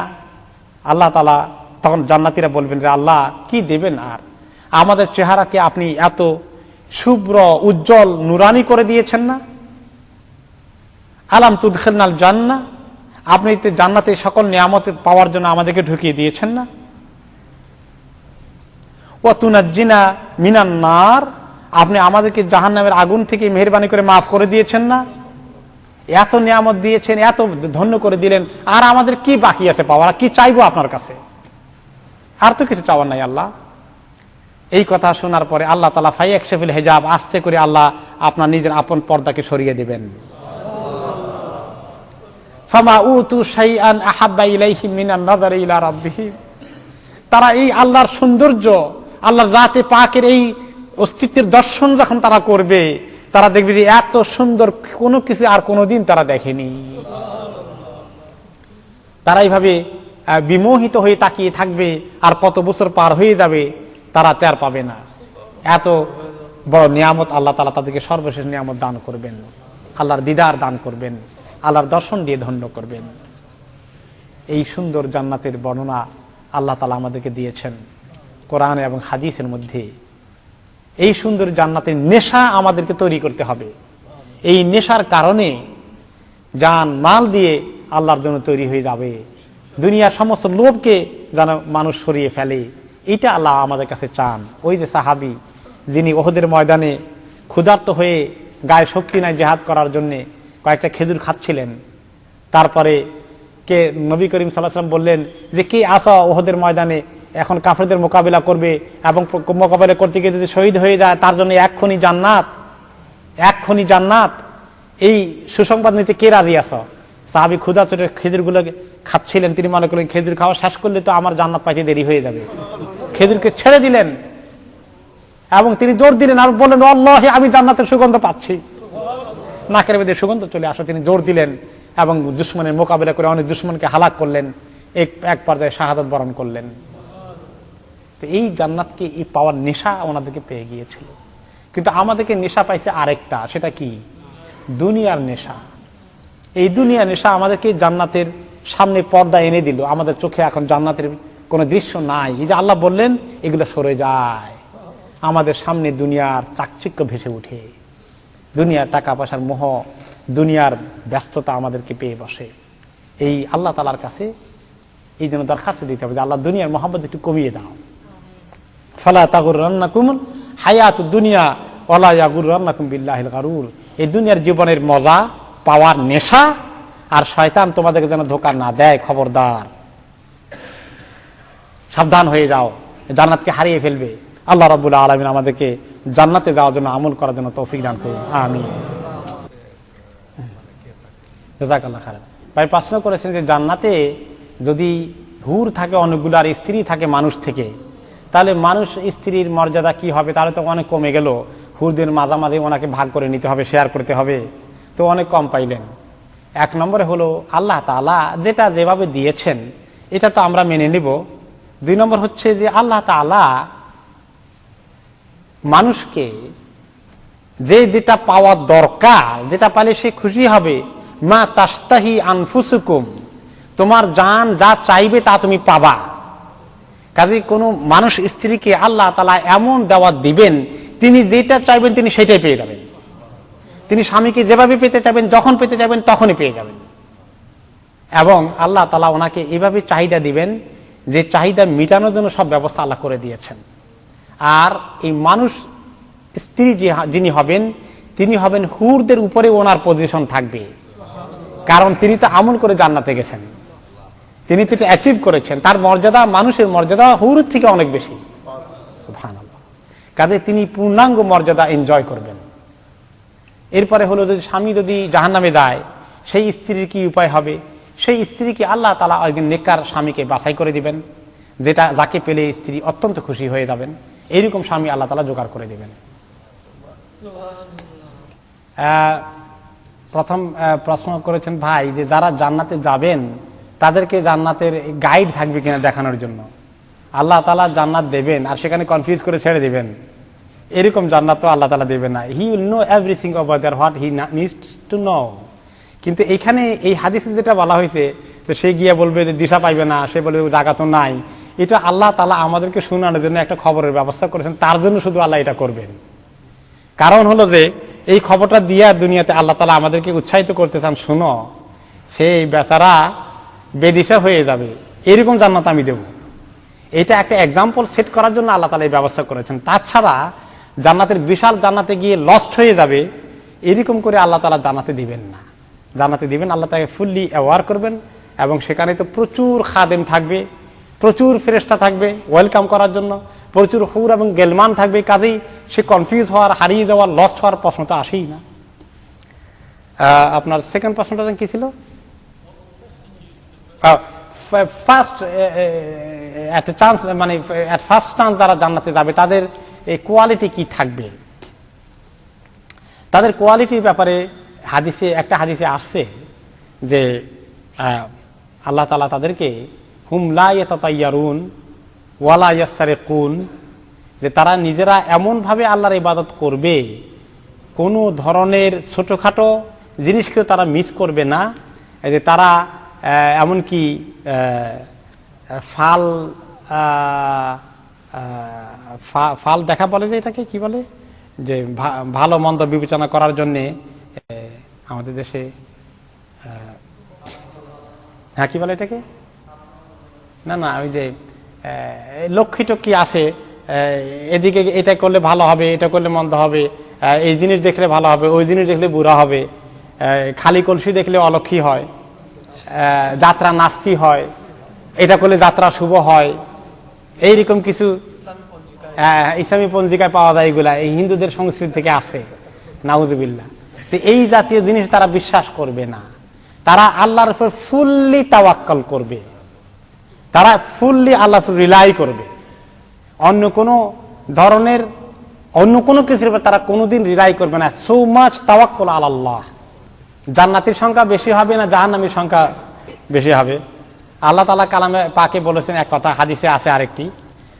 Speaker 1: আল্লাহ তাআলা তখন জান্নাতীরা বলবেন যে আল্লাহ কি দেবেন, আর আমাদের চেহারাকে আপনি এত শুভ্র উজ্জ্বল নুরানি করে দিয়েছেন না? আলাম তুদখিলনাল জান্নাহ, আপনি জান্নাতে সকল নিয়ামত পাওয়ার জন্য আমাদেরকে ঢুকিয়ে দিয়েছেন না? ওয়া তুনাজ্জিনা মিনান নার, আপনি আমাদেরকে জাহান্নামের আগুন থেকে মেহেরবানি করে মাফ করে দিয়েছেন না? এত নিয়ামত দিয়েছেন, এত ধন্য করে দিলেন, আর আমাদের কি বাকি আছে পাওয়ার? কি চাইবো আপনার কাছে? আর তো কিছু চাওয়ার নাই আল্লাহ। এই কথা শোনার পরে আল্লাহ তাআলা ফায়াকশিফুল হিজাব, আস্তে করে আল্লাহ আপনার নিজের আপন পর্দাকে সরিয়ে দিবেন। ফামা উতু শাইআন আহাব্বা ইলাইহিম মিনান নাযারি ইলা রাব্বিহিম, তারা এই আল্লাহর সৌন্দর্য, আল্লাহর জাতে পাকের এই অস্তিত্বের দর্শন যখন তারা করবে, তারা দেখবে যে এত সুন্দর কোনো কিছু আর কোনোদিন তারা দেখেনি। তারা এইভাবে বিমোহিত হয়ে তাকিয়ে থাকবে, আর কত বছর পার হয়ে যাবে তারা টের পাবে না। এত বড় নিয়ামত আল্লাহ তাআলা তাদেরকে সর্বশেষ নিয়ামত দান করবেন। আল্লাহর দিদার দান করবেন, আল্লাহর দর্শন দিয়ে ধন্য করবেন। এই সুন্দর জান্নাতের বর্ণনা আল্লাহ তাআলা আমাদেরকে দিয়েছেন কোরআন এবং হাদিসের মধ্যে। এই সুন্দর জান্নাতের নেশা আমাদেরকে তৈরি করতে হবে। এই নেশার কারণে জান মাল দিয়ে আল্লাহর জন্য তৈরি হয়ে যাবে, দুনিয়ার সমস্ত লোভকে যেন মানুষ সরিয়ে ফেলে, এটা আল্লাহ আমাদের কাছে চান। ওই যে সাহাবী যিনি ওহদের ময়দানে ক্ষুধার্ত হয়ে গায়ে শক্তি নাই জিহাদ করার জন্যে কয়েকটা খেজুর খাচ্ছিলেন, তারপরে কে নবী করিম সাল্লাল্লাহু আলাইহি ওয়াসাল্লাম বললেন যে কে আসা ওহদের ময়দানে এখন কাফেরদের মোকাবিলা করবে এবং মোকাবিলা করতে গিয়ে যদি শহীদ হয়ে যায় তার জন্য এক্ষুনি জান্নাত, এক্ষুনি জান্নাত, এই সুসংবাদ নিতে কে রাজি আছো? সাহাবী ক্ষুধা চোটে খেজুরগুলো খাচ্ছিলেন, তিনি মনে করলেন খেজুর খাওয়া শেষ করলে তো আমার জান্নাত পাইতে দেরি হয়ে যাবে, খেজুরকে ছেড়ে দিলেন এবং তিনি জোর দিলেন আর বললেন আল্লাহি আমি জান্নাতের সুগন্ধ পাচ্ছি, নাকের মধ্যে সুগন্ধ চলে আসো। তিনি জোর দিলেন এবং দুশমনের মোকাবিলা করে অনেক দুশমনকে হালাক করলেন, এক পর্যায়ে শাহাদাত বরণ করলেন। তো এই জান্নাতকে এই পাওয়ার নেশা ওনাদেরকে পেয়ে গিয়েছিল। কিন্তু আমাদেরকে নেশা পাইছে আরেকটা, সেটা কি? দুনিয়ার নেশা। এই দুনিয়ার নেশা আমাদেরকে জান্নাতের সামনে পর্দা এনে দিল, আমাদের চোখে এখন জান্নাতের কোনো দৃশ্য নাই। এই যে আল্লাহ বললেন এগুলো সরে যায়, আমাদের সামনে দুনিয়ার চাকচিক্য ভেসে উঠে, দুনিয়ার টাকা পয়সার মোহ, দুনিয়ার ব্যস্ততা আমাদেরকে পেয়ে বসে। এই আল্লাহ তাআলার কাছে এই জন্য দরখাস্ত দিতে হবে যে আল্লাহ দুনিয়ার মহব্বত একটু কমিয়ে দাও। ফালা তাগুররান্নাকুম হায়াতুদ দুনিয়া ওয়ালা ইয়াগুররান্নাকুম বিল্লাহিল গারুর। এই দুনিয়ার জীবনের মজা পাওয়ার নেশা আর শয়তান তোমাদেরকে যেন ধোঁকা না দেয়, খবরদার, সাবধান হয়ে যাও, জান্নাতকে হারিয়ে ফেলবে। আল্লাহ রাব্বুল আলামিন আমাদেরকে জান্নাতে যাওয়ার জন্য আমল করার জন্য তৌফিক দান করুন, আমিন। জাযাকাল্লাহ খাইরান। ভাই প্রশ্ন করেছেন যে জান্নাতে যদি হুর থাকে অনেকগুলো আর স্ত্রী থাকে মানুষ থেকে, তাহলে মানুষ স্ত্রীর মর্যাদা কি হবে? তাহলে তো অনেক কমে গেল, হুরদের মাঝামাঝি ওনাকে ভাগ করে নিতে হবে, শেয়ার করতে হবে, তো অনেক কম পাইলেন। এক নম্বরে হলো আল্লাহ তাআলা যেটা যেভাবে দিয়েছেন এটা তো আমরা মেনে নিব। দুই নম্বর হচ্ছে যে আল্লাহ তাআলা মানুষকে যে যেটা পাওয়ার দরকার, যেটা পাইলে সে খুশি হবে, মা তাস্তাহি আনফুসুকুম, তোমার জান যা চাইবে তা তুমি পাবা। কাজে কোনো মানুষ স্ত্রীকে আল্লাহ তাআলা এমন দাওয়াত দিবেন, তিনি যেটা চাইবেন তিনি সেটাই পেয়ে যাবেন। তিনি স্বামীকে যেভাবে পেতে চাইবেন, যখন পেতে চাইবেন তখনই পেয়ে যাবেন। এবং আল্লাহ তাআলা ওনাকে এভাবে চাহিদা দিবেন যে চাহিদা মেটানোর জন্য সব ব্যবস্থা আল্লাহ করে দিয়েছেন। আর এই মানুষ স্ত্রী যিনি হবেন তিনি হবেন হুরদের উপরে ওনার পজিশন থাকবে, কারণ তিনি তো আমল করে জান্নাতে গেছেন, তিনি তো এটা অ্যাচিভ করেছেন, তার মর্যাদা মানুষের মর্যাদা হুরের থেকে অনেক বেশি, সুবহানাল্লাহ। কাজে তিনি পূর্ণাঙ্গ মর্যাদা এনজয় করবেন। এরপরে হলো যদি স্বামী যদি জাহান্নামে যায় সেই স্ত্রীর কি উপায় হবে? সেই স্ত্রীকে আল্লাহ তাআলা একদিন নেককার স্বামীকে বাছাই করে দিবেন, যেটা যাকে পেলে স্ত্রী অত্যন্ত খুশি হয়ে যাবেন, এইরকম স্বামী আল্লাহ তাআলা জোগাড় করে দিবেন। প্রথম প্রশ্ন করেছেন ভাই যে যারা জান্নাতে যাবেন তাদেরকে জান্নাতের গাইড থাকবে কিনা দেখানোর জন্য। আল্লাহ তাআলা জান্নাত দেবেন আর সেখানে কনফিউজ করে ছেড়ে দিবেন, এরকম জান্নাত তো আল্লাহ তাআলা দেবেন না। He will know everything about that what he needs to know. কিন্তু এখানে এই হাদিসে যেটা বলা হয়েছে তো সে গিয়ে বলবে যে দিশা পাইবে না, সে বলবে জায়গা তো নাই, এটা আল্লাহ তাআলা আমাদেরকে শোনানোর জন্য একটা খবরের ব্যবস্থা করেছেন, তার জন্য শুধু আল্লাহ এটা করবেন। কারণ হলো যে এই খবরটা দিয়ে দুনিয়াতে আল্লাহ তাআলা আমাদেরকে উৎসাহিত করতে চান, শুনো সেই বেচারা বেদিশা হয়ে যাবে, এরকম জান্নাত আমি দেব। এটা একটা এক্সাম্পল সেট করার জন্য আল্লাহ তাআলা এই ব্যবস্থা করেছেন। তাছাড়া জান্নাতের বিশাল জান্নাতে গিয়ে লস্ট হয়ে যাবে এরকম করে আল্লাহ তাআলা জান্নাতে দিবেন না। জান্নাতে দিবেন আল্লাহ তাকে ফুললি অ্যাওয়ার করবেন, এবং সেখানে তো প্রচুর খাদেম থাকবে, প্রচুর ফেরেশতা থাকবে ওয়েলকাম করার জন্য, প্রচুর হুর এবং গেলমান থাকবে। কাজেই সে কনফিউজ হওয়ার, হারিয়ে যাওয়ার, লস্ট হওয়ার প্রশ্ন তো আসেই না। আপনার সেকেন্ড প্রশ্নটা কি ছিল? ফার্স্ট এট চান্স, মানে এট ফার্স্ট চান্স যারা জান্নাতে যাবে তাদের এই কোয়ালিটি কি থাকবে? তাদের কোয়ালিটির ব্যাপারে হাদিসে একটা হাদিসে আসছে যে আল্লাহ তাআলা তাদেরকে হুম লা ইয়াতাতায়্যারুন ওয়ালা ইয়াস্তারিকুন, যে তারা নিজেরা এমনভাবে আল্লাহর ইবাদত করবে কোনো ধরনের ছোটোখাটো জিনিসকেও তারা মিস করবে না। এই যে তারা এমনকি ফাল দেখা বলে, যে এটাকে কি বলে, যে ভালো মন্দ বিবেচনা করার জন্যে আমাদের দেশে হ্যাঁ কি বলে এটাকে, না ওই যে লক্ষ্মী টক্ষ্মী আছে, এদিকে এটা করলে ভালো হবে, এটা করলে মন্দ হবে, এই জিনিস দেখলে ভালো হবে, ওই জিনিস দেখলে বুড়া হবে, খালি কলসি দেখলে অলক্ষী হয়, যাত্রা নাস্তি হয়, এটা করলে যাত্রা শুভ হয়, এইরকম কিছু ইসলামী পঞ্জিকায় পাওয়া যায়। এগুলা এই হিন্দুদের সংস্কৃতি থেকে আসে, নাউজুবিল্লাহ। তো এই জাতীয় জিনিস তারা বিশ্বাস করবে না, তারা আল্লাহর উপর ফুললি তাওয়াক্কাল করবে, তারা ফুললি আল্লাহর উপর রিলাই করবে। অন্য কোনো ধরনের অন্য কোনো কিছুর উপর তারা কোনোদিন রিলাই করবে না। সো মাচ তাওয়াক্কুল আলাল্লাহ। জান্নাতের সংখ্যা বেশি হবে না জাহান্নামের সংখ্যা বেশি হবে? আল্লাহ তাআলা কালামে পাকে বলেছেন এক কথা, হাদিসে আছে আরেকটি।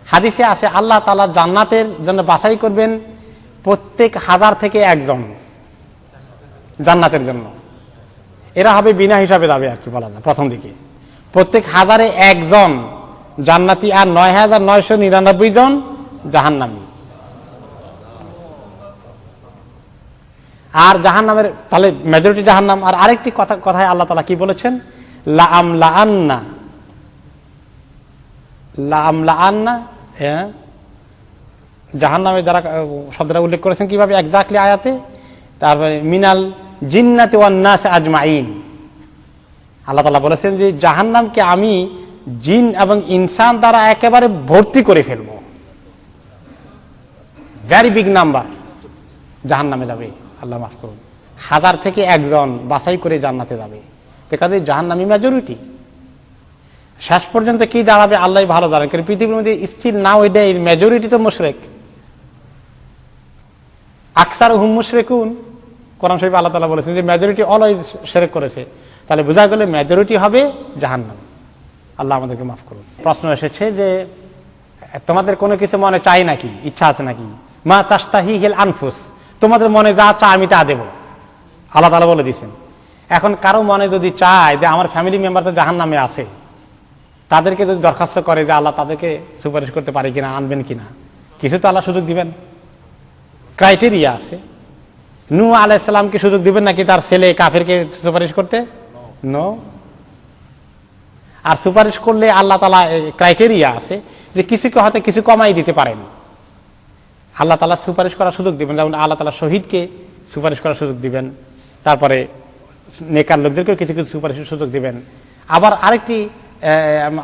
Speaker 1: হাদিসে আছে আল্লাহ তাআলা জান্নাতের জন্য বাছাই করবেন প্রত্যেক 1000 থেকে একজন জান্নাতের জন্য। এরা হবে বিনা হিসাবে যাবে আর কি বলা যায় প্রথম দিকে। প্রত্যেক 1000-এ একজন জান্নাতি আর 9999 জন জাহান্নামী। আর জাহান্নামের তাহলে মেজরিটি জাহান্নাম। আর আরেকটি কথায় আল্লাহ তাআলা কি বলেছেন, লাআমলাআন্না জাহান্নামের দ্বারা শব্দটা উল্লেখ করেছেন কিভাবে এক্স্যাক্টলি আয়াতে, তারপরে মিনাল জিন্নাতি ওয়ান নাস আজমাইন। আল্লাহ তাআলা বলেছেন যে জাহান্নামকে আমি জিন এবং ইনসান দ্বারা একেবারে ভর্তি করে ফেলব। ভেরি বিগ নাম্বার জাহান্নামে যাবে, আল্লাহ মাফ করুন। 1000 থেকে একজন বাছাই করে জান্নাতে যাবে। তো কাজে জাহান্নামী মেজরিটি। শেষ পর্যন্ত কি দাঁড়াবে আল্লাহ ভালো জানেন। কারণ পৃথিবীর মধ্যে স্টিল নাও এটা মেজরিটি তো মুশরিক, আকসারুহুম মুশরিকুন। কোরআন শরীফে আল্লাহ তাআলা বলেছেন যে মেজরিটি অলওয়েজ শিরক করেছে। তাহলে বোঝা গেল মেজরিটি হবে জাহান্নাম। আল্লাহ আমাদেরকে মাফ করুন। প্রশ্ন এসেছে যে তোমাদের কোনো কিছু মনে চাই নাকি, ইচ্ছা আছে নাকি? মা তাশতাহিহিল আনফুস, তোমাদের মনে যা চায় আমি তা দেব, আল্লাহ তাআলা বলে দিয়েছেন। এখন কারো মনে যদি চায় যে আমার ফ্যামিলি মেম্বার তো জাহান্নামে আছে, তাদেরকে যদি দরখাস্ত করে যে আল্লাহ তাদেরকে সুপারিশ করতে পারে কিনা, আনবেন কিনা, কিছু তো আল্লাহ সুযোগ দিবেন, ক্রাইটেরিয়া আছে। নূহ আলাইহিস সালামকে সুযোগ দিবেন নাকি তার ছেলে কাফেরকে সুপারিশ করতে? নো। আর সুপারিশ করলে আল্লাহ তাআলা ক্রাইটেরিয়া আছে যে কিছুকে হয়তো কিছু কমাই দিতে পারেন। আল্লাহ তাআলা সুপারিশ করার সুযোগ দিবেন, যেমন আল্লাহ তাআলা শহীদকে সুপারিশ করার সুযোগ দিবেন, তারপরে নেকার লোকদেরকেও কিছু কিছু সুপারিশের সুযোগ দিবেন। আবার আরেকটি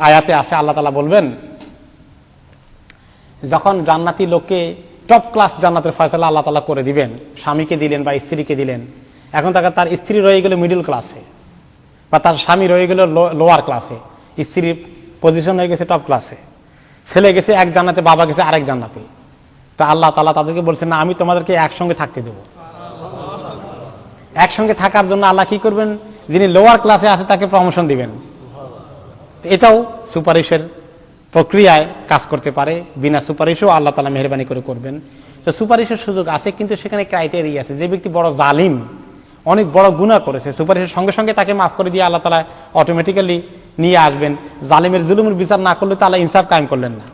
Speaker 1: আয়াতে আছে আল্লাহ তাআলা বলবেন, যখন জান্নাতি লোককে টপ ক্লাস জান্নাতের ফয়সালা আল্লাহ তাআলা করে দিবেন, স্বামীকে দিলেন বা স্ত্রীকে দিলেন, এখন তার স্ত্রী রয়ে গেল মিডল ক্লাসে বা তার স্বামী রয়ে গেল লোয়ার ক্লাসে, স্ত্রীর পজিশন হয়ে গেছে টপ ক্লাসে, ছেলে গেছে এক জান্নাতে, বাবা গেছে আরেক জান্নাতে। তা আল্লাহ তাআলা তাদেরকে বলছেন না, আমি তোমাদেরকে একসঙ্গে থাকতে দেব। একসঙ্গে থাকার জন্য আল্লাহ কি করবেন, যিনি লোয়ার ক্লাসে আছে তাকে প্রমোশন দিবেন। এটাও সুপারিশের প্রক্রিয়ায় কাজ করতে পারে, বিনা সুপারিশও আল্লাহ তাআলা মেহেরবানি করে করবেন। তো সুপারিশের সুযোগ আছে, কিন্তু সেখানে ক্রাইটেরিয়া আছে। যে ব্যক্তি বড় জালিম, অনেক বড় গুনাহ করেছে, সুপারিশের সঙ্গে সঙ্গে তাকে মাফ করে দিয়ে আল্লাহ তাআলা অটোমেটিক্যালি নিয়ে আসবেন। জালিমের জুলুমের বিচার না করলে তো আল্লাহ ইনসাফ কায়েম করলেন না।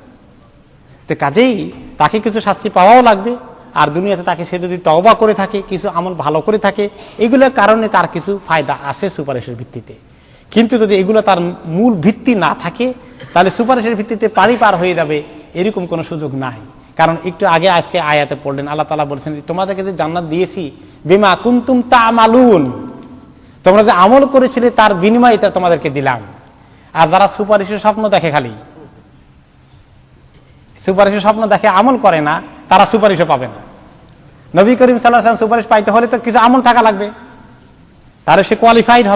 Speaker 1: তো কাজেই তাকে কিছু শাস্তি পাওয়াও লাগবে। আর দুনিয়াতে তাকে সে যদি তওবা করে থাকে, কিছু আমল ভালো করে থাকে, এগুলোর কারণে তার কিছু ফায়দা আছে সুপারিশের ভিত্তিতে। কিন্তু যদি এগুলো তার মূল ভিত্তি না থাকে, তাহলে সুপারিশের ভিত্তিতে পারি পার হয়ে যাবে, এরকম কোনো সুযোগ নাই। কারণ একটু আগে আজকে আয়াতে পড়লেন, আল্লাহ তাআলা বলছেন তোমাদেরকে যে জান্নাত দিয়েছি বিমা কুনতুম তা'মালুন, তোমরা যে আমল করেছিলে তার বিনিময়ে এটা তোমাদেরকে দিলাম। আর যারা সুপারিশের স্বপ্ন দেখে, খালি সুপারিশের স্বপ্ন দেখে, আমল করে না, তারা সুপারিশও পাবে না। নবী করিম সাল্লাল্লাহু আলাইহি ওয়াসাল্লাম সুপারিশ পাইতে হলে তো কিছু আমল থাকা লাগবে, তাহলে সে কোয়ালিফাইড হবে।